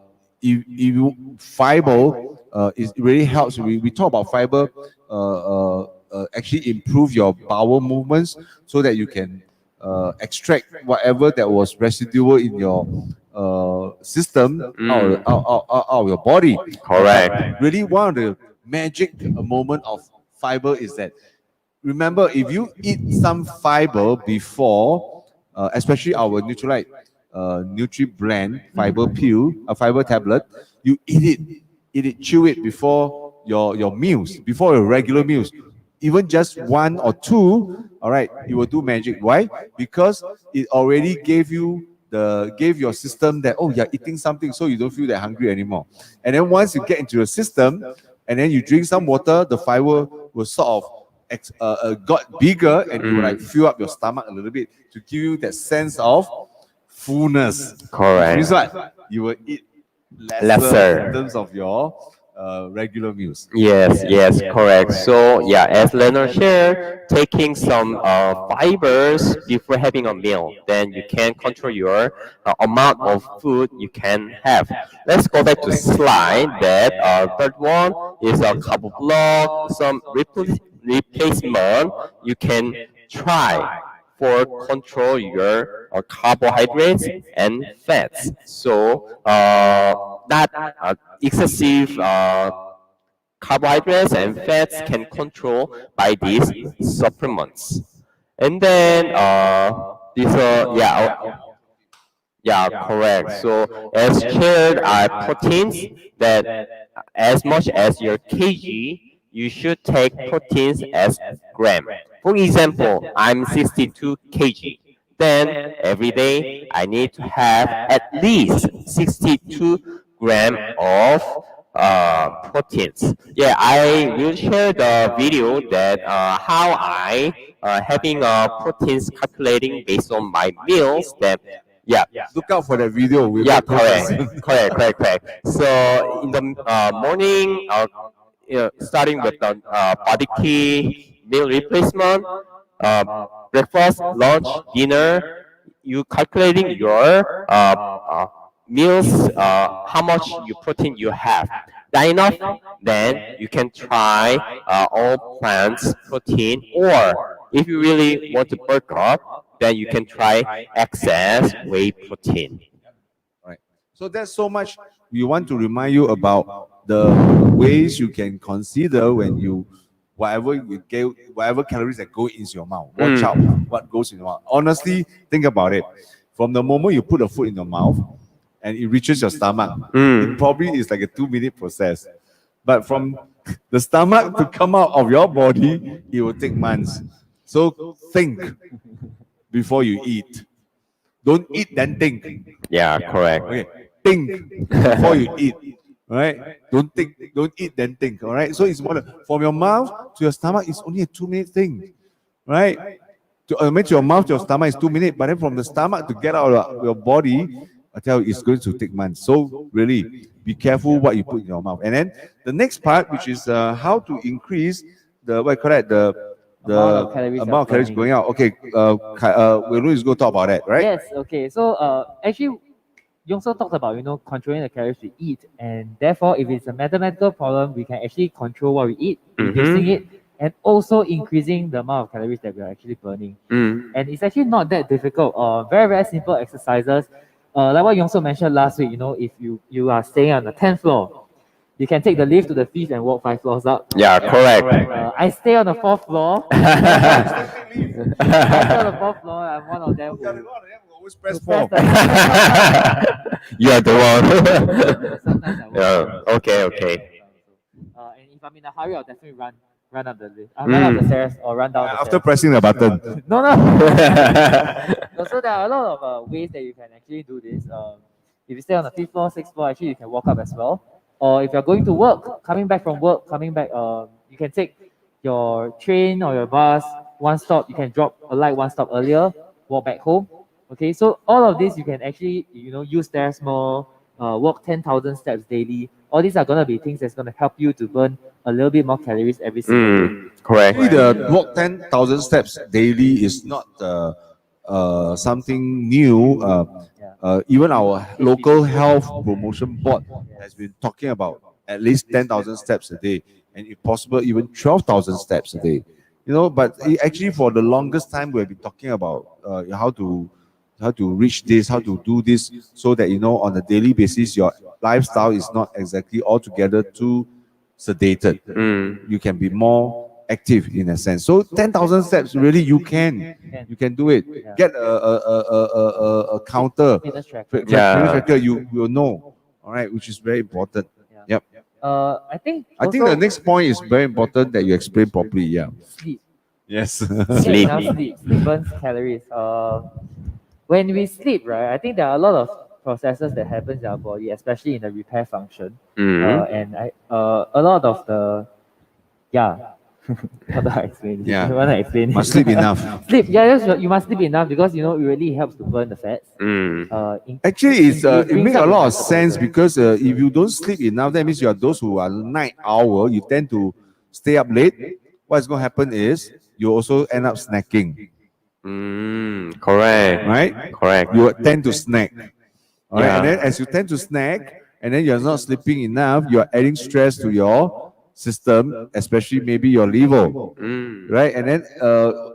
if you fiber it really helps. We talk about fiber actually improve your bowel movements so that you can extract whatever that was residual in your system out of your body. Correct. Really, one of the magic moment of fiber is that remember, if you eat some fiber before, especially our Nutrilite Nutri Blend fiber pill, a fiber tablet, you eat it, chew it before your meals, before your regular meals. Even just one or two, all right, it will do magic. Why? Because it already gave your system that, oh, you're eating something, so you don't feel that hungry anymore. And then once you get into your system, and then you drink some water, the fiber will sort of got bigger, and it will like fill up your stomach a little bit to give you that sense of fullness. Correct. Means what? You will eat lesser in terms of your regular meals. Yes, correct. So yeah, as Leonard shared, taking some fibers before having a meal, then you can control your amount of food you can have. Let's go back to slide. That third one is a carb block, some replacement you can try for control your carbohydrates and fats. So that excessive carbohydrates and fats can control by these supplements. And then yeah, correct. So as shared are proteins that as much as your kg, you should take proteins as gram. For example, I'm 62 kg. Then every day I need to have at least 62 gram of proteins. Yeah, I will share the video that how I having proteins calculating based on my meals. That yeah. Look out for that video. We Yeah, will post it. correct. So in the morning, starting with the body key meal replacement, breakfast, lunch, dinner, you calculating your meals, how much protein you have. That enough, then you can try all plants protein, or if you really want to bulk up, then you can try excess whey protein. Right. So that's so much we want to remind you about the ways you can consider when you whatever calories that go into your mouth. Watch out what goes in your mouth. Honestly, think about it. From the moment you put a food in your mouth and it reaches your stomach, it probably is like a 2-minute process. But from the stomach to come out of your body, it will take months. So think before you eat. Don't eat then think. Yeah, correct. Okay. Think before you eat. All right. Don't eat then think. All right. So it's from your mouth to your stomach is only a 2-minute thing. Right? To your mouth to your stomach is 2 minutes, but then from the stomach to get out of your body, I tell you, it's going to take months. So really, be careful what you put in your mouth. And then the next part, which is how to increase the amount of calories going out. Okay, Weilun is going to talk about that, right? Yes. Okay. So actually, you also talked about controlling the calories we eat, and therefore, if it's a mathematical problem, we can actually control what we eat, reducing it, and also increasing the amount of calories that we are actually burning. And it's actually not that difficult. Very, very simple exercises. Like what Yongso mentioned last week, if you are staying on the 10th floor, you can take the lift to the 5th and walk 5 floors up. Yeah, correct. I stay on the 4th floor. I stay on the 4th floor. I'm one of them who Always press who press 4. You are the one. Sometimes I walk. Yeah. Okay. And if I'm in a hurry, I'll definitely run up the lift. Run up the stairs or run down the After stairs. pressing the button. No. So there are a lot of ways that you can actually do this. If you stay on the 5th floor, 6th floor, actually you can walk up as well. Or if you're going to work, coming back from work, you can take your train or your bus one stop. You can drop a light one stop earlier, walk back home. Okay, so all of this you can actually use stairs more, walk 10,000 steps daily. All these are gonna be things that's gonna help you to burn a little bit more calories every single day. Correct. Actually, the walk 10,000 steps daily is not something new. Even our local health promotion board has been talking about at least 10,000 steps a day, and if possible, even 12,000 steps a day. But actually, for the longest time, we've been talking about how to reach this, how to do this, so that on a daily basis, your lifestyle is not exactly altogether too sedated. You can be more active in a sense. So 10,000 steps, really, you can do it. Get a counter, Fitness tracker. fitness tracker, you will know. All right, which is very important. Yep. I think The next point is very important that you explain properly. Yeah. sleep. Yes. Sleep. Sleep burns calories. When we sleep, right, I think there are a lot of processes that happens in our body, especially in the repair function. A lot of the how do I explain it? Yeah. You want to explain it? Must sleep enough. Sleep, yes, you must sleep enough because it really helps to burn the fats. Actually, it brings makes up a the lot of metabolism. sense because if you don't sleep enough, that means you are those who are night owl. You tend to stay up late. What's going to happen is you also end up snacking, Correct. right? Correct. You tend to snack. All right, Yeah. and then as you tend to snack, and then you're not sleeping enough, you're adding stress to your system, especially maybe your liver, right? And then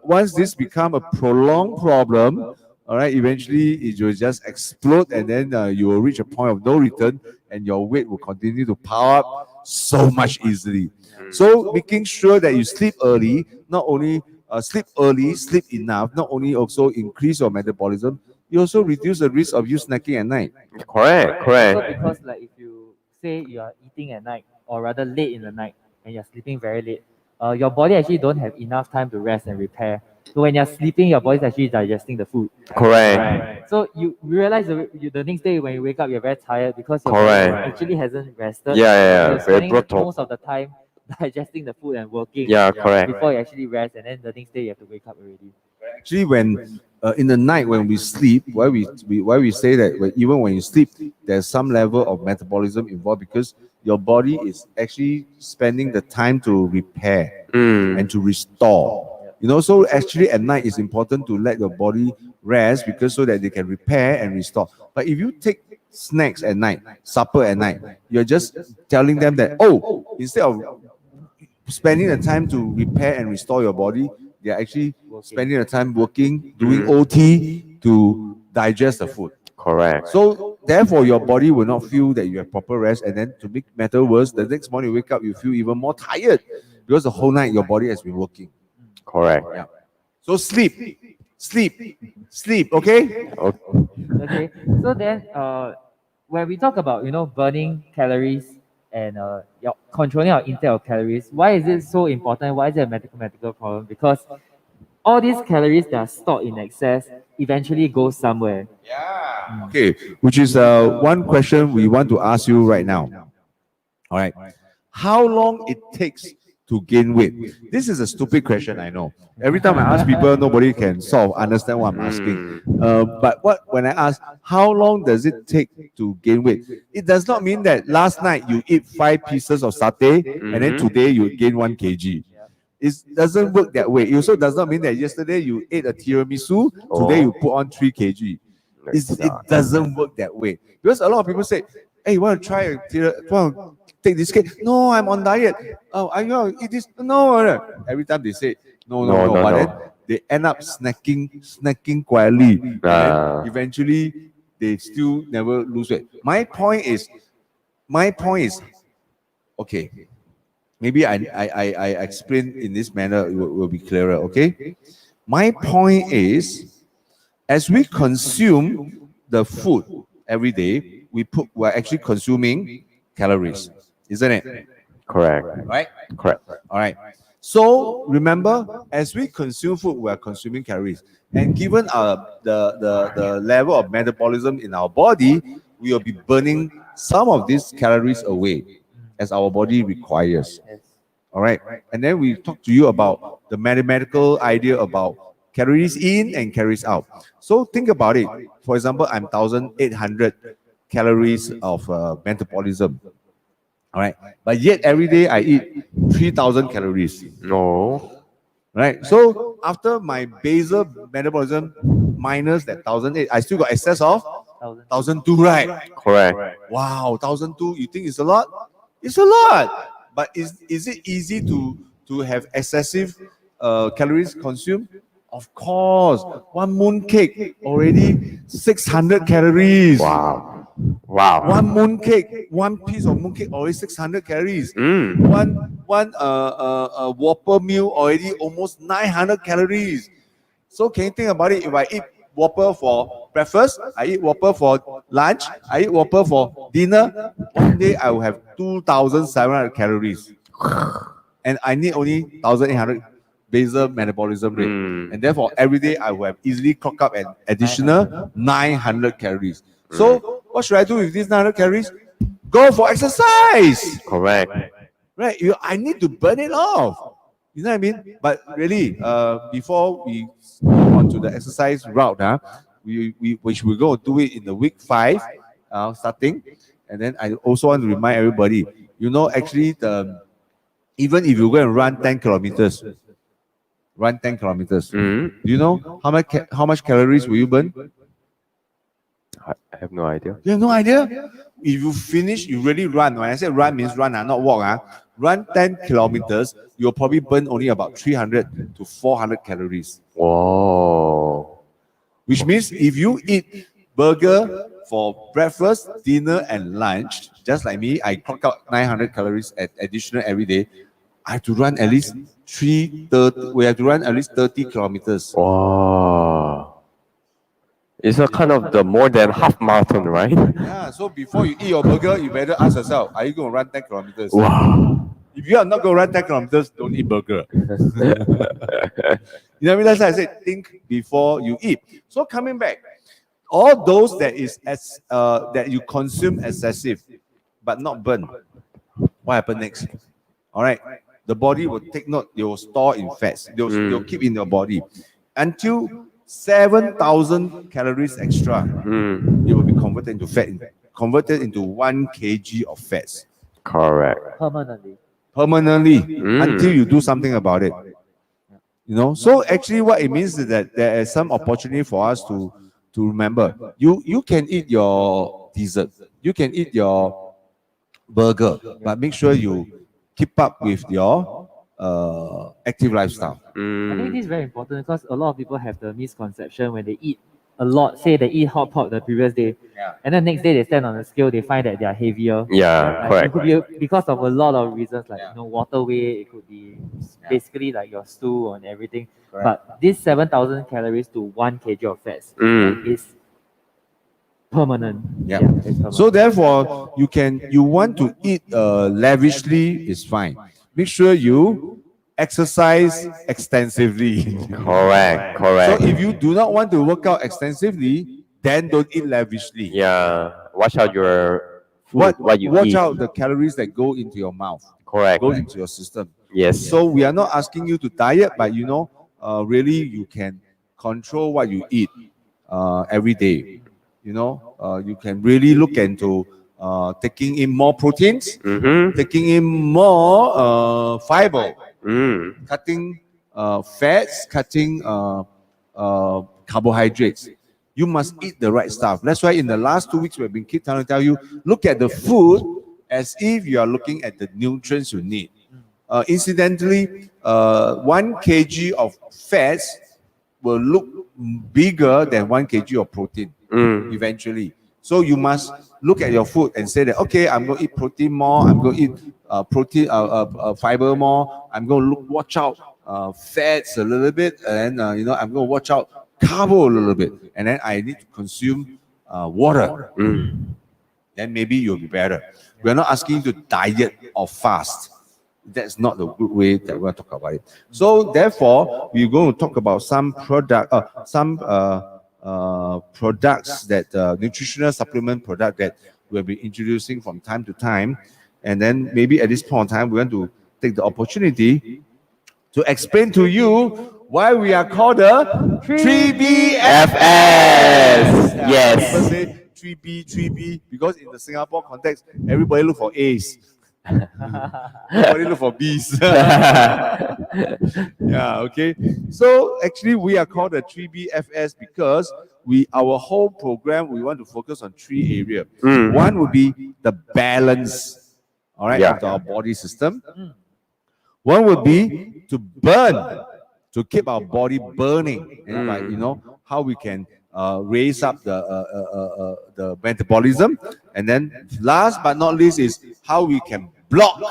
once this become a prolonged problem, all right, eventually it will just explode, and then you will reach a point of no return, and your weight will continue to pile up so much easily. So making sure that you sleep early, not only sleep early, sleep enough, not only also increase your metabolism, you also reduce the risk of you snacking at night. Correct. Also Correct. because like if you say you are eating at night or rather late in the night and you're sleeping very late, your body actually don't have enough time to rest and repair. So when you're sleeping, your body's actually digesting the food. Correct. So you realize the next day when you wake up, you're very tired because your Correct. body actually hasn't rested. Yeah. You're Very spending brutal. most of the time digesting the food and working. Yeah, correct. Before you actually rest, and then the next day you have to wake up already. Actually, when in the night when we sleep, why we say that even when you sleep, there's some level of metabolism involved because your body is actually spending the time to repair and to restore. So actually at night it's important to let your body rest because so that they can repair and restore. But if you take snacks at night, supper at night, you're just telling them that instead of spending the time to repair and restore your body, they're actually spending the time working, doing OT to digest the food. Correct. So therefore, your body will not feel that you have proper rest, and then to make matter worse, the next morning you wake up, you feel even more tired because the whole night your body has been working. Correct. Yeah. So sleep. Okay. Okay. So then, when we talk about burning calories and controlling our intake of calories, why is it so important? Why is it a mathematical problem? Because all these calories that are stored in excess eventually go somewhere. Okay. Which is one question we want to ask you right now. All right. How long it takes to gain weight? This is a stupid question, I know. Every time I ask people, nobody can sort of understand what I'm asking. But when I ask, how long does it take to gain weight? It does not mean that last night you eat 5 pieces of satay and then today you gain 1 kg. It doesn't work that way. It also does not mean that yesterday you ate a tiramisu, today you put on 3 kg. It doesn't work that way. Because a lot of people say, hey, you want to try take this cake? No, I'm on diet. Oh, are you going to eat this? No. Every time they say no. But then they end up snacking quietly. And then eventually they still never lose weight. My point is, okay. Maybe I explain in this manner, it will be clearer, okay? My point is, as we consume the food every day, we're actually consuming calories, isn't it? Correct. Right? Correct. All right. So remember, as we consume food, we are consuming calories. And given the level of metabolism in our body, we will be burning some of these calories away as our body requires. Yes. All right. And then we talk to you about the mathematical idea about calories in and calories out. So think about it. For example, I'm 1,800 calories of metabolism. All right. But yet every day I eat 3,000 calories. No. Right. So after my basal metabolism minus that 1,008, I still got excess of 1,002, right? Correct. Wow, 1,002. You think it's a lot? It's a lot. But is it easy to have excessive calories consumed? Of course. One moon cake already 600 calories. Wow. Wow. One moon cake, one piece of moon cake already 600 calories. Mm. One Whopper meal already almost 900 calories. So can you think about it? If I eat Whopper for breakfast, I eat Whopper for lunch, I eat Whopper for dinner, one day I will have 2,700 calories. And I need only 1,800 basal metabolism rate. And therefore, every day I will have easily clock up an additional 900 calories. So what should I do with these 900 calories? Go for exercise. Correct. Right? I need to burn it off. You know what I mean? But really, before we go on to the exercise route, which we're going to do it in the week 5, starting. And then I also want to remind everybody, actually, even if you go and run 10 kilometers, do you know how much calories will you burn? I have no idea. You have no idea? If you finish, you really run. When I say run, means run, not walk. Run 10 kilometers, you'll probably burn only about 300 to 400 calories. Whoa. Which means if you eat burger for breakfast, dinner, and lunch, just like me, I clock out 900 calories additional every day. I have to run at least 30 kilometers. Wow. It's a kind of the more than half marathon, right? Yeah, so before you eat your burger, you better ask yourself, are you going to run 10 kilometers? Wow. If you are not going to run 10 kilometers, don't eat burger. You know what I mean? That's why I said, think before you eat. So coming back, all those that you consume excessive, but not burn, what happens next? All right, the body will take note, they will store in fats, they'll keep in your body until 7,000 calories extra, it will be converted into fat, converted into 1 kg of fats. Correct. Permanently, until you do something about it. So actually what it means is that there is some opportunity for us to remember. You can eat your dessert, you can eat your burger, but make sure you keep up with your active lifestyle. I think this is very important because a lot of people have the misconception when they eat a lot, say they eat hot pot the previous day, and then next day they stand on the scale, they find that they are heavier. Yeah, It correct. could be because of a lot of reasons, like water weight, it could be basically like your stool and everything. But this 7,000 calories to 1 kg of fats is permanent. Yeah. It's permanent. So therefore, you want to eat lavishly is fine. Make sure you exercise extensively. Correct. So Correct. if you do not want to work out extensively, then don't eat lavishly. Yeah. Watch out your food, what you Watch eat. out the calories that go into your mouth, Correct. go into your system. Yes. So we are not asking you to diet, but really you can control what you eat every day. You can really look into taking in more proteins, taking in more fiber, cutting fats, cutting carbohydrates. You must eat the right stuff. That's why in the last 2 weeks we've been keep trying to tell you, look at the food as if you are looking at the nutrients you need. Incidentally, 1 kg of fats will look bigger than 1 kg of protein eventually. So you must look at your food and say that, okay, I'm going to eat protein more, I'm going to eat fiber more, I'm going to watch out fats a little bit, and I'm going to watch out carbo a little bit, and then I need to consume water. Then maybe you'll be better. We're not asking you to diet or fast. That's not the good way that we're going to talk about it. So therefore, we're going to talk about some products that nutritional supplement product that we'll be introducing from time to time. And then maybe at this point in time, we want to take the opportunity to explain to you why we are called the 3BFS. Yes. People say 3B, because in the Singapore context, everybody look for A's. Nobody look for B's. Yeah, okay. So actually, we are called the 3BFS because our whole program, we want to focus on 3 areas. One would be the balance, all right, of our body system. One would be to burn, to keep our body burning, and by, how we can raise up the metabolism. And then last but not least is how we can block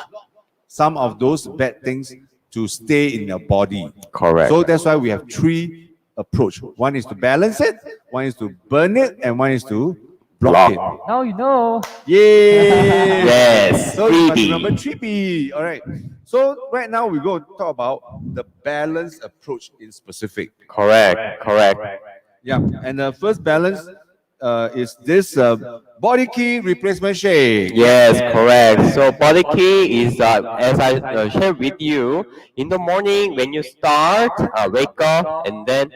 some of those bad things to stay in your body. Correct. So that's why we have 3 approach. One is to balance it, one is to burn it, and one is to block it. Now you know. Yay! Yes. So you must 3B. remember 3B. All right. So right now we're going to talk about the balance approach in specific. Correct. Yeah. And the first balance is this body key replacement shake. Yes, correct. So body key is, as I shared with you, in the morning when you start, wake up, and then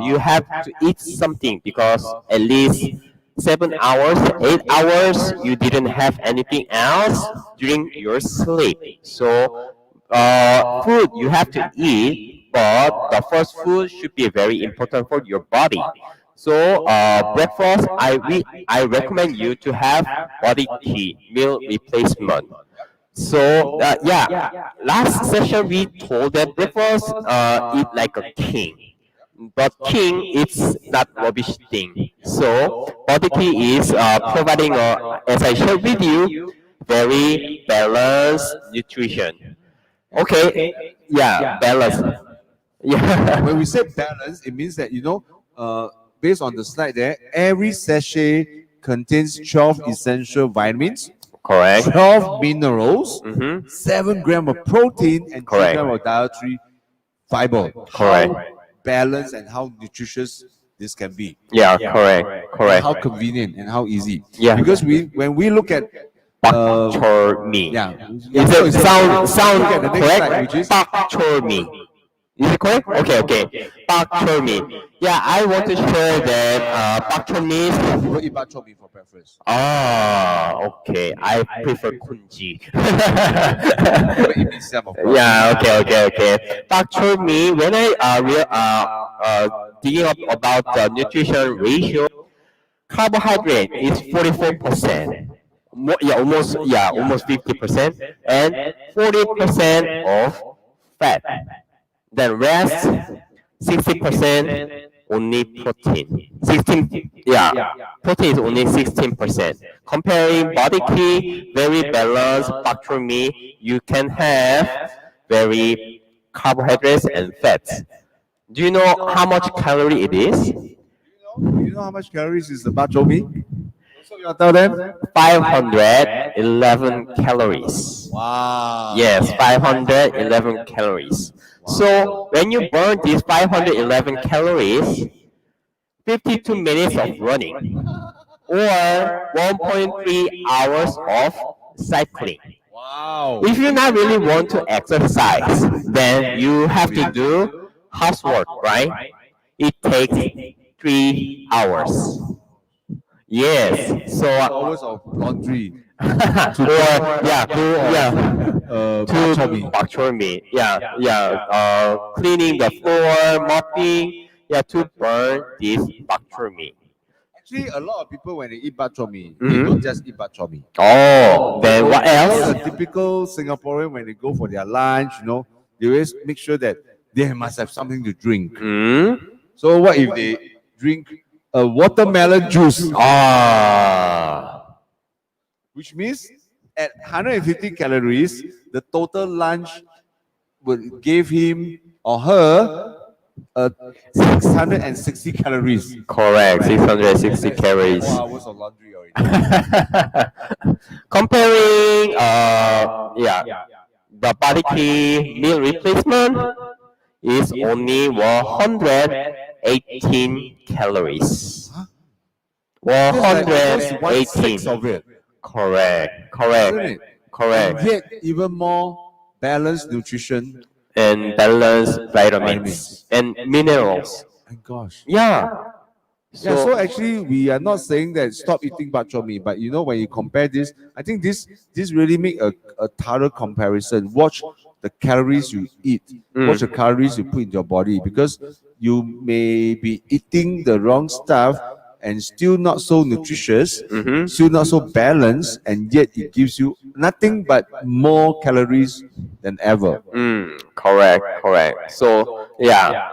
you have to eat something because at least 7 hours, 8 hours, you didn't have anything else during your sleep. So food you have to eat, but the first food should be very important for your body. So breakfast, I recommend you to have body key meal replacement. So last session we told that breakfast eat like a king. But king, it's not rubbish thing. So body key is providing, as I shared with you, very balanced nutrition. Okay, balance. Yeah. When we say balance, it means that, based on the slide there, every sachet contains 12 essential vitamins, Correct. 12 minerals, 7 grams of protein, and 2 Correct. grams of dietary fiber. Correct. How balanced and how nutritious this can be. Yeah, correct. How convenient and how easy. Yeah. Because when we look at Bak chor mi. yeah, Is it sound look at the next slide, correct? which is Bak chor mi. Is it correct? Okay. Bak chor mi. Yeah, I want to share that bak chor mi. people eat bak chor mee for breakfast. Okay. I prefer kunji. People eat mee siam, of course. Yeah, okay. Bak chor mi. When I digging up about the nutrition ratio, carbohydrate is 44%. Almost 50%, and 40% of fat. Then rest 60% only protein. 16, protein is only 16%. Comparing body key, very balanced bak me, you can have very carbohydrates and fats. Do you know how much calorie it is? You know how much calories is the bak chor mee? So you tell them? 511 calories. Wow. Yes, 511 calories. So when you burn these 511 calories, 52 minutes of running or 1.3 hours of cycling. Wow. If you not really want to exercise, then you have to do housework, right? It takes 3 hours. Yes. So Hours of laundry. bak chor mee. Cleaning the floor, mopping, to burn this bak chor mee. Actually, a lot of people when they eat bak chor mee, they don't just eat bak chor mee. Oh, then what else? A typical Singaporean when they go for their lunch, they always make sure that they must have something to drink. So what if they drink a watermelon juice? Which means at 150 calories, the total lunch would give him or her 660 calories. Correct, 660 calories. 4 hours of laundry already. Comparing, the body key meal replacement is only 180 118 calories. Huh? That's like almost 1/6 118. of it, Correct, isn't correct, it? And correct. yet, even more balanced nutrition. And balanced vitamins and minerals. My gosh. Yeah. Yeah, so So, actually, we are not saying that stop eating bak chor mee, but when you compare this, I think this really make a thorough comparison. Watch the calories you eat, watch the calories you put in your body, because you may be eating the wrong stuff and still not so nutritious, still not so balanced, and yet it gives you nothing but more calories than ever. correct, correct. So, yeah,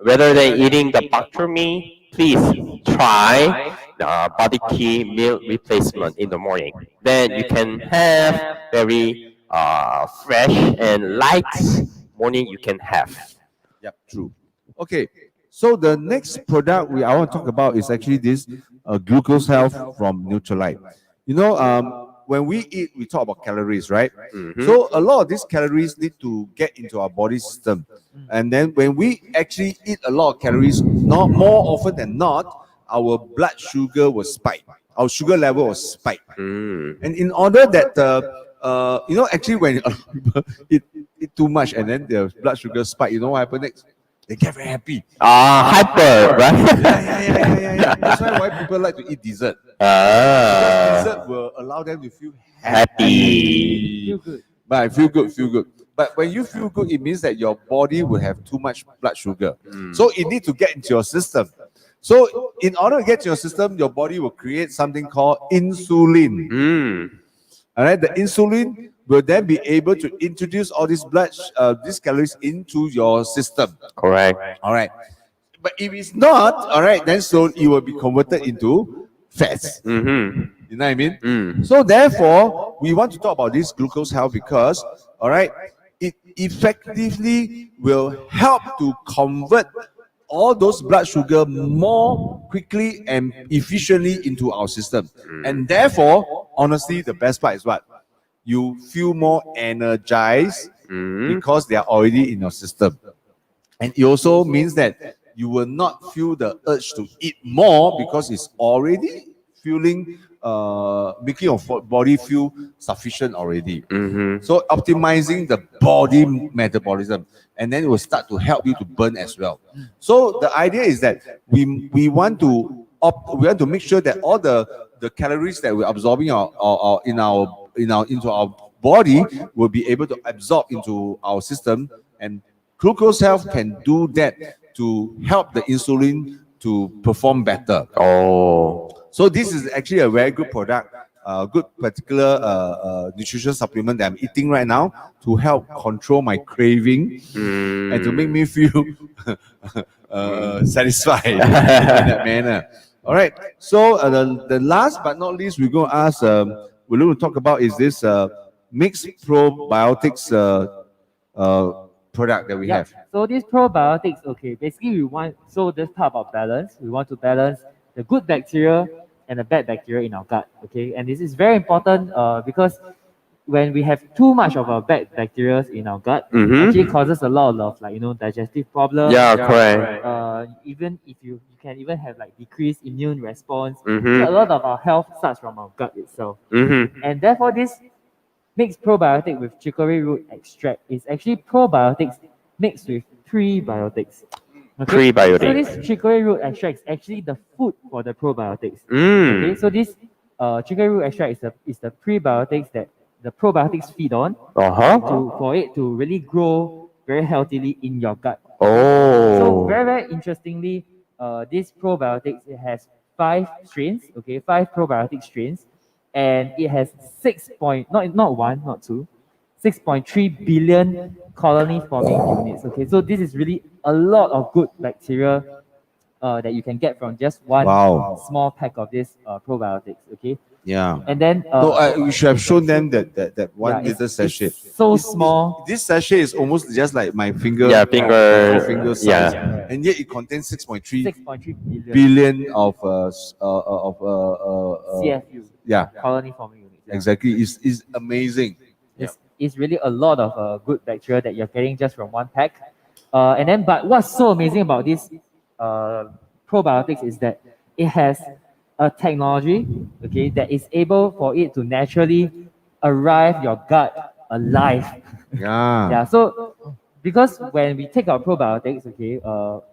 rather than eating the bak chor mee, please try the body key meal replacement in the morning. Then you can have very fresh and light morning you can have. Yep, true. Okay, so the next product I want to talk about is actually this glucose health from Nutrilite. When we eat, we talk about calories, right? So a lot of these calories need to get into our body system, and then when we actually eat a lot of calories, not more often than not, our blood sugar will spike. Our sugar level will spike, and in order that actually when a lot of people eat too much and then their blood sugar spike, you know what happens next? They get very happy. Hyper, right? Yeah. That's why people like to eat dessert. Because dessert will allow them to feel happy. Feel good. But feel good. But when you feel good, it means that your body will have too much blood sugar. So it needs to get into your system. So in order to get to your system, your body will create something called insulin. All right, the insulin will then be able to introduce all these these calories into your system. Correct. All right, but if it's not, all right, then so it will be converted into fats. You know what I mean? So therefore, we want to talk about this glucose health because, all right, it effectively will help to convert all those blood sugar more quickly and efficiently into our system. And therefore, honestly, the best part is what? You feel more energized because they are already in your system. And it also means that you will not feel the urge to eat more because it's already making your body feel sufficient already. So optimizing the body metabolism, and then it will start to help you to burn as well. So the idea is that we want to make sure that all the calories that we're absorbing into our body will be able to absorb into our system, and glucose health can do that to help the insulin to perform better. So this is actually a very good product, good particular nutrition supplement that I'm eating right now to help control my craving and to make me feel satisfied in that manner. All right. So the last but not least, we're going to ask we're going to talk about is this mixed probiotics product that we have. So these probiotics, okay, basically let's talk about balance. We want to balance the good bacteria and the bad bacteria in our gut, okay? And this is very important because when we have too much of our bad bacteria in our gut, actually causes a lot of digestive problems. Yeah, correct. Even if you can even have decreased immune response. So a lot of our health starts from our gut itself. And therefore this mixed probiotic with chicory root extract is actually probiotics mixed with prebiotics. Okay? Prebiotic. So this chicory root extract is actually the food for the probiotics. Okay, so this chicory root extract is the prebiotics that the probiotics feed on for it to really grow very healthily in your gut. So very, very interestingly, this probiotics, it has 5 strains, okay, 5 probiotic strains, and it has 6.3 billion colony forming units. Okay, so this is really a lot of good bacteria that you can get from just one small pack of this probiotics. Okay. Yeah. And then we should have shown them that one little sachet. It's so small. This sachet is almost just like my finger. Yeah, finger. Finger size. Yeah. And yet it contains 6.3 billion billion of CFU. Yeah. Colony forming units. Yeah. Exactly. It's amazing. It's really a lot of good bacteria that you're getting just from one pack. But what's so amazing about this probiotics is that it has a technology, okay, that is able for it to naturally arrive your gut alive. Yeah. Yeah, so because when we take our probiotics, okay,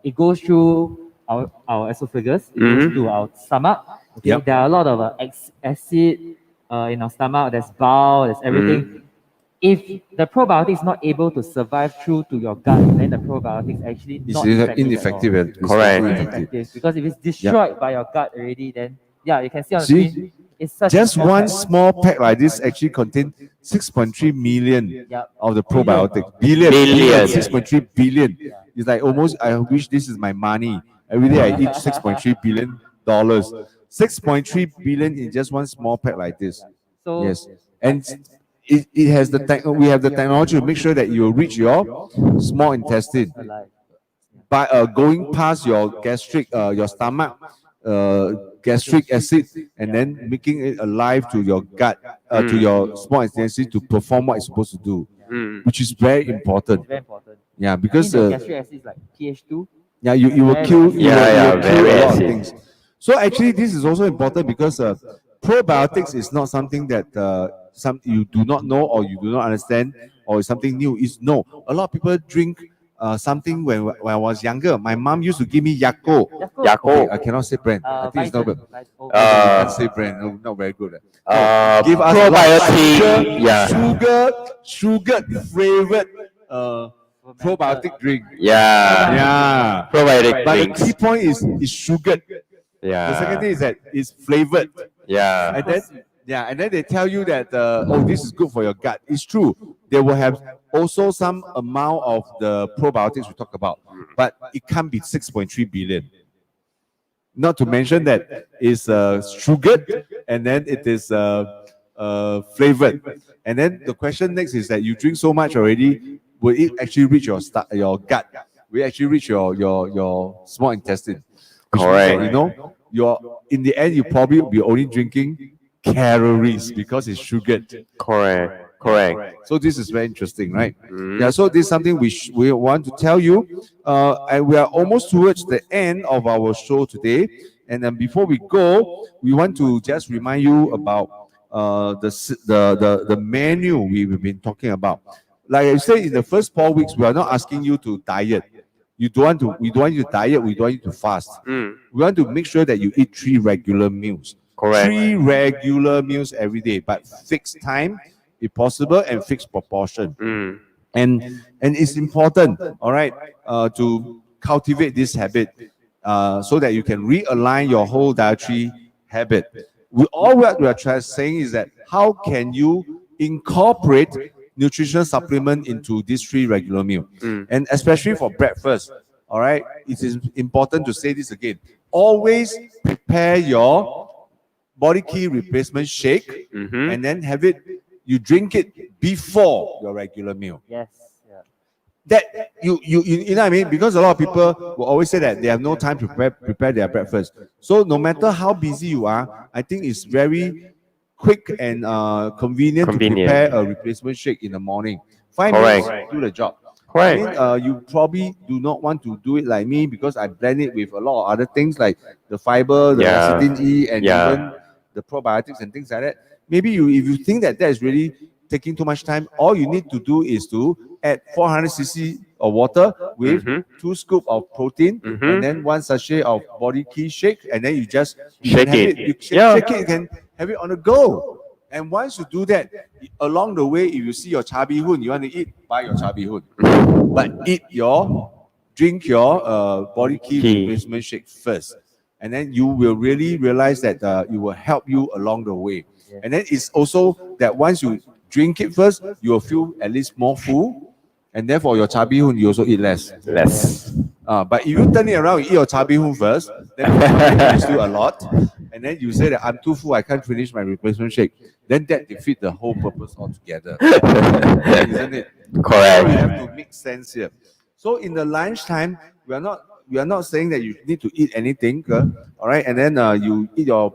it goes through our esophagus, it goes to our stomach. Okay, Yep. there are a lot of acid in our stomach. There's bowel, there's everything. If the probiotic is not able to survive through to your gut, then the probiotic is actually It's not effective. ineffective. At all. It's Correct. not Ineffective effective. because if it's destroyed by your gut already, then yeah, you can see on the See? screen. It's such Just a small one pack. small pack like this actually contains 6.3 million Yep. of the Billion. probiotic. Billion. Billion. 6.3 billion. It's like almost, I wish this is my money. Every day I eat $6.3 billion. 6.3 billion in just one small pack like this. So Yes. And it has we have the technology to make sure that you will reach your small intestine alive. by going past your gastric, your stomach, gastric acid, and then making it alive to your gut, to your small intestine to perform what it's supposed to do, which is very important. It's very important. Yeah, I mean, because the gastric acid is like pH2. yeah, you will Very, kill, very you will, Yeah, you yeah, will kill very a lot of acid. things. So actually, this is also important because probiotics is not something that some you do not know or you do not understand or is something new. Is no. A lot of people drink something when I was younger. My mom used to give me Yakult. Yakult. Okay, I cannot say brand. I think it's not good. Oh, You can't say brand. No, not very good. Give us a lot of probiotic. Yeah. sugar flavored probiotic drink. Yeah. Yeah. Probiotic But the drinks. key point is sugared. Yeah. The second thing is that it's flavored. Yeah. And then they tell you that oh, this is good for your gut. It's true. They will have also some amount of the probiotics we talk about, but it can't be 6.3 billion. Not to mention that it's sugared and then it is flavored. And then the question next is that you drink so much already, will it actually reach your gut? Will it actually reach your small intestine? Which means that, Correct. in the end, you probably will be only drinking calories because it's sugared. Correct. Correct. So this is very interesting, right? Yeah. So this is something we want to tell you, and we are almost towards the end of our show today. And then before we go, we want to just remind you about the menu we've been talking about. Like I said, in the first 4 weeks, we are not asking you to diet. We don't want you to diet. We don't want you to fast. We want to make sure that you eat 3 regular meals. Correct. 3 regular meals every day, but fixed time, if possible, and fixed proportion. And it's important, all right, to cultivate this habit so that you can realign your whole dietary habit. What we are saying is that how can you incorporate nutritional supplement into these 3 regular meals, and especially for breakfast. All right, it is important to say this again. Always prepare your body key replacement shake, and then have it. You drink it before your regular meal. Yes. Yeah. That you know what I mean? Because a lot of people will always say that they have no time to prepare their breakfast. So no matter how busy you are, I think it's very quick and convenient to prepare a replacement shake in the morning. 5 minutes, do the job. Correct. I mean, you probably do not want to do it like me because I blend it with a lot of other things like the fiber, the lecithin E, and even the probiotics and things like that. Maybe if you think that is really taking too much time, all you need to do is to add 400 cc of water with 2 scoops of protein, and then 1 sachet of body key shake, and then you just Shake can have it. You shake it, you can have it on the go. And once you do that, along the way, if you see your cha bee hoon, you want to eat, buy your cha bee hoon. But drink your body key replacement shake first. And then you will really realize that it will help you along the way. And then it's also that once you drink it first, you will feel at least more full. And therefore, your cha bee hoon, you also eat less. But if you turn it around, you eat your cha bee hoon first, then you still a lot. And then you say that I'm too full, I can't finish my replacement shake. Then that defeats the whole purpose altogether. Isn't it? Correct. So we have to make sense here. So in the lunchtime, we are not saying that you need to eat anything, all right? And then you eat your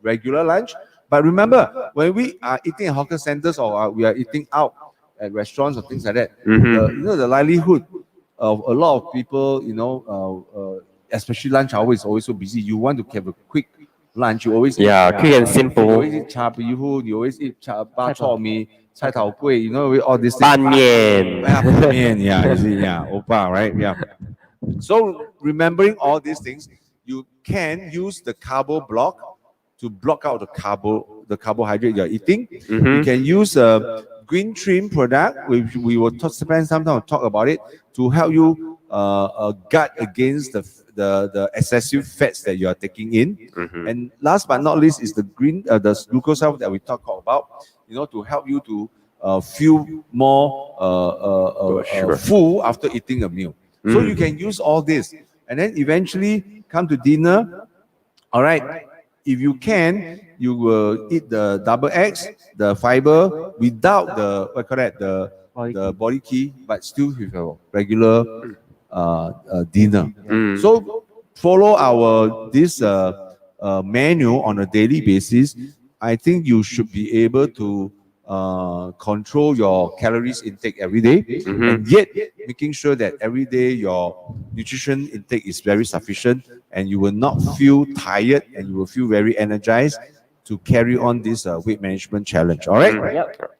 regular lunch. But remember, when we are eating at hawker centers or we are eating out at restaurants or things like that, the livelihood a lot of people, especially lunch hour is always so busy. You want to have a quick lunch. You always Yeah, quick and You simple. always eat cha bee hoon. You always eat bak chor mee, cai tao gui. All these things. Ban mian. Yeah, ban mian, yeah, you see, yeah, oppa, right? Yeah. So remembering all these things, you can use the carbo block to block out the carbohydrate you're eating. You can use a green trim product, which we will spend some time to talk about it, to help you guard against the excessive fats that you are taking in. And last but not least is the glucose health that we talk about, to help you to feel more full after eating a meal. So you can use all this, and then eventually come to dinner. All right, if you can, you will eat the double eggs, the fiber without the body key, but still with a regular dinner. So follow this menu on a daily basis. I think you should be able to control your calories intake every day, and yet making sure that every day your nutrition intake is very sufficient, and you will not feel tired, and you will feel very energized to carry on this weight management challenge. All right? Yep.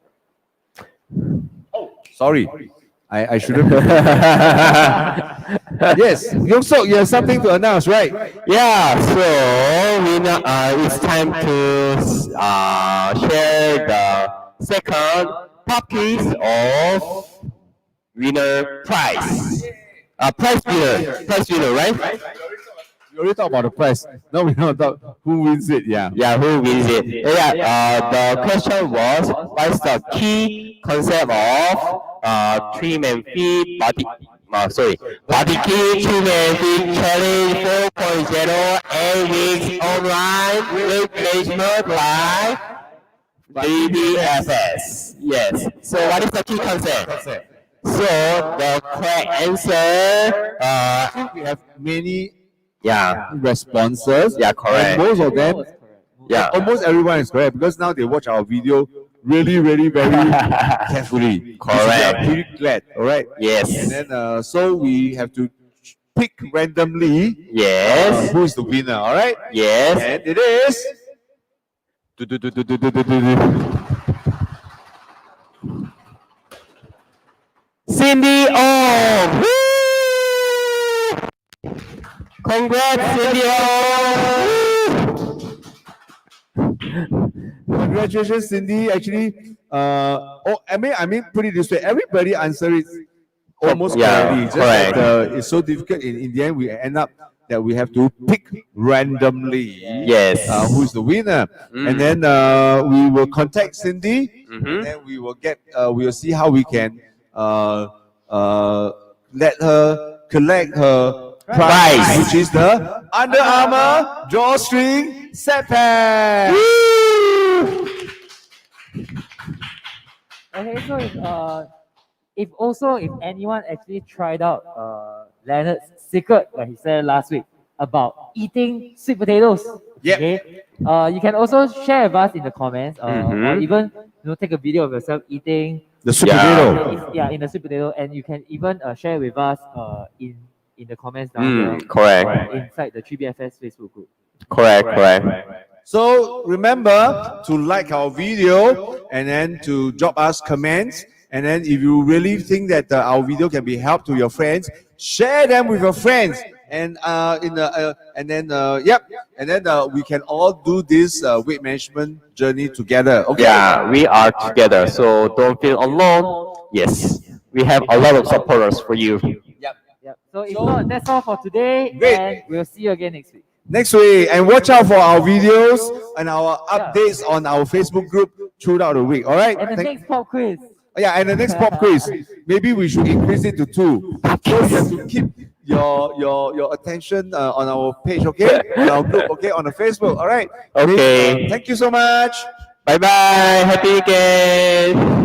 Oh, sorry. I shouldn't. Yes, YoungSeog, you have something to announce, right? Yeah, so it's time to share the second top keys of winner prize. Prize winner, right? We already talked about the price. Now we don't talk who wins it. Yeah. Yeah, who wins it? The question was, what's the key concept of trim and fit body key trim and fit challenge 4.0 8 weeks online weight management live BBFS. Yes. So what is the key concept? So the correct answer, We have many yeah, responses. Yeah, correct. And most of them, yeah. almost everyone is correct, because now they watch our video really, really, very carefully. Correct. I'm pretty glad. All right. Yes. And then so we have to pick randomly. Yes. Who is the winner? All right. Yes. And it is. Cindy Ong. Woo! Congrats, Cindy Ong. Congratulations, Cindy. Actually, I mean, put it this way: everybody answered it almost correctly. Just correct. that it's so difficult. In the end, we end up that we have to pick randomly. Yes. Who's the winner? And then we will contact Cindy, and then we will see how we can let her collect her prize, which is the Under Armour drawstring set pack. Okay, so if anyone actually tried out Leonard's secret, like he said last week, about eating sweet potatoes, Yep. okay, you can also share with us in the comments, or even take a video of yourself eating The sweet Yeah. potato. in the sweet potato, and you can even share with us in the comments down there, Correct. inside the 3BFS Facebook group. Correct. So remember to like our video, and then to drop us comments. And then if you really think that our video can be help to your friends, share them with your friends. And we can all do this weight management journey together. Okay. Yeah, we are together, so don't feel alone. Yes, we have a lot of supporters for you. Yep. So if not, that's all for today, Great. and we'll see you again next week. Next week, and watch out for our videos and our updates on our Facebook group throughout the week. All right. And the next pop quiz. Yeah, and the next pop quiz, maybe we should increase it to 2. So you have to keep your attention on our page, okay? On our group, okay? On the Facebook, all right? Okay. Thank you so much. Bye bye. Happy weekend.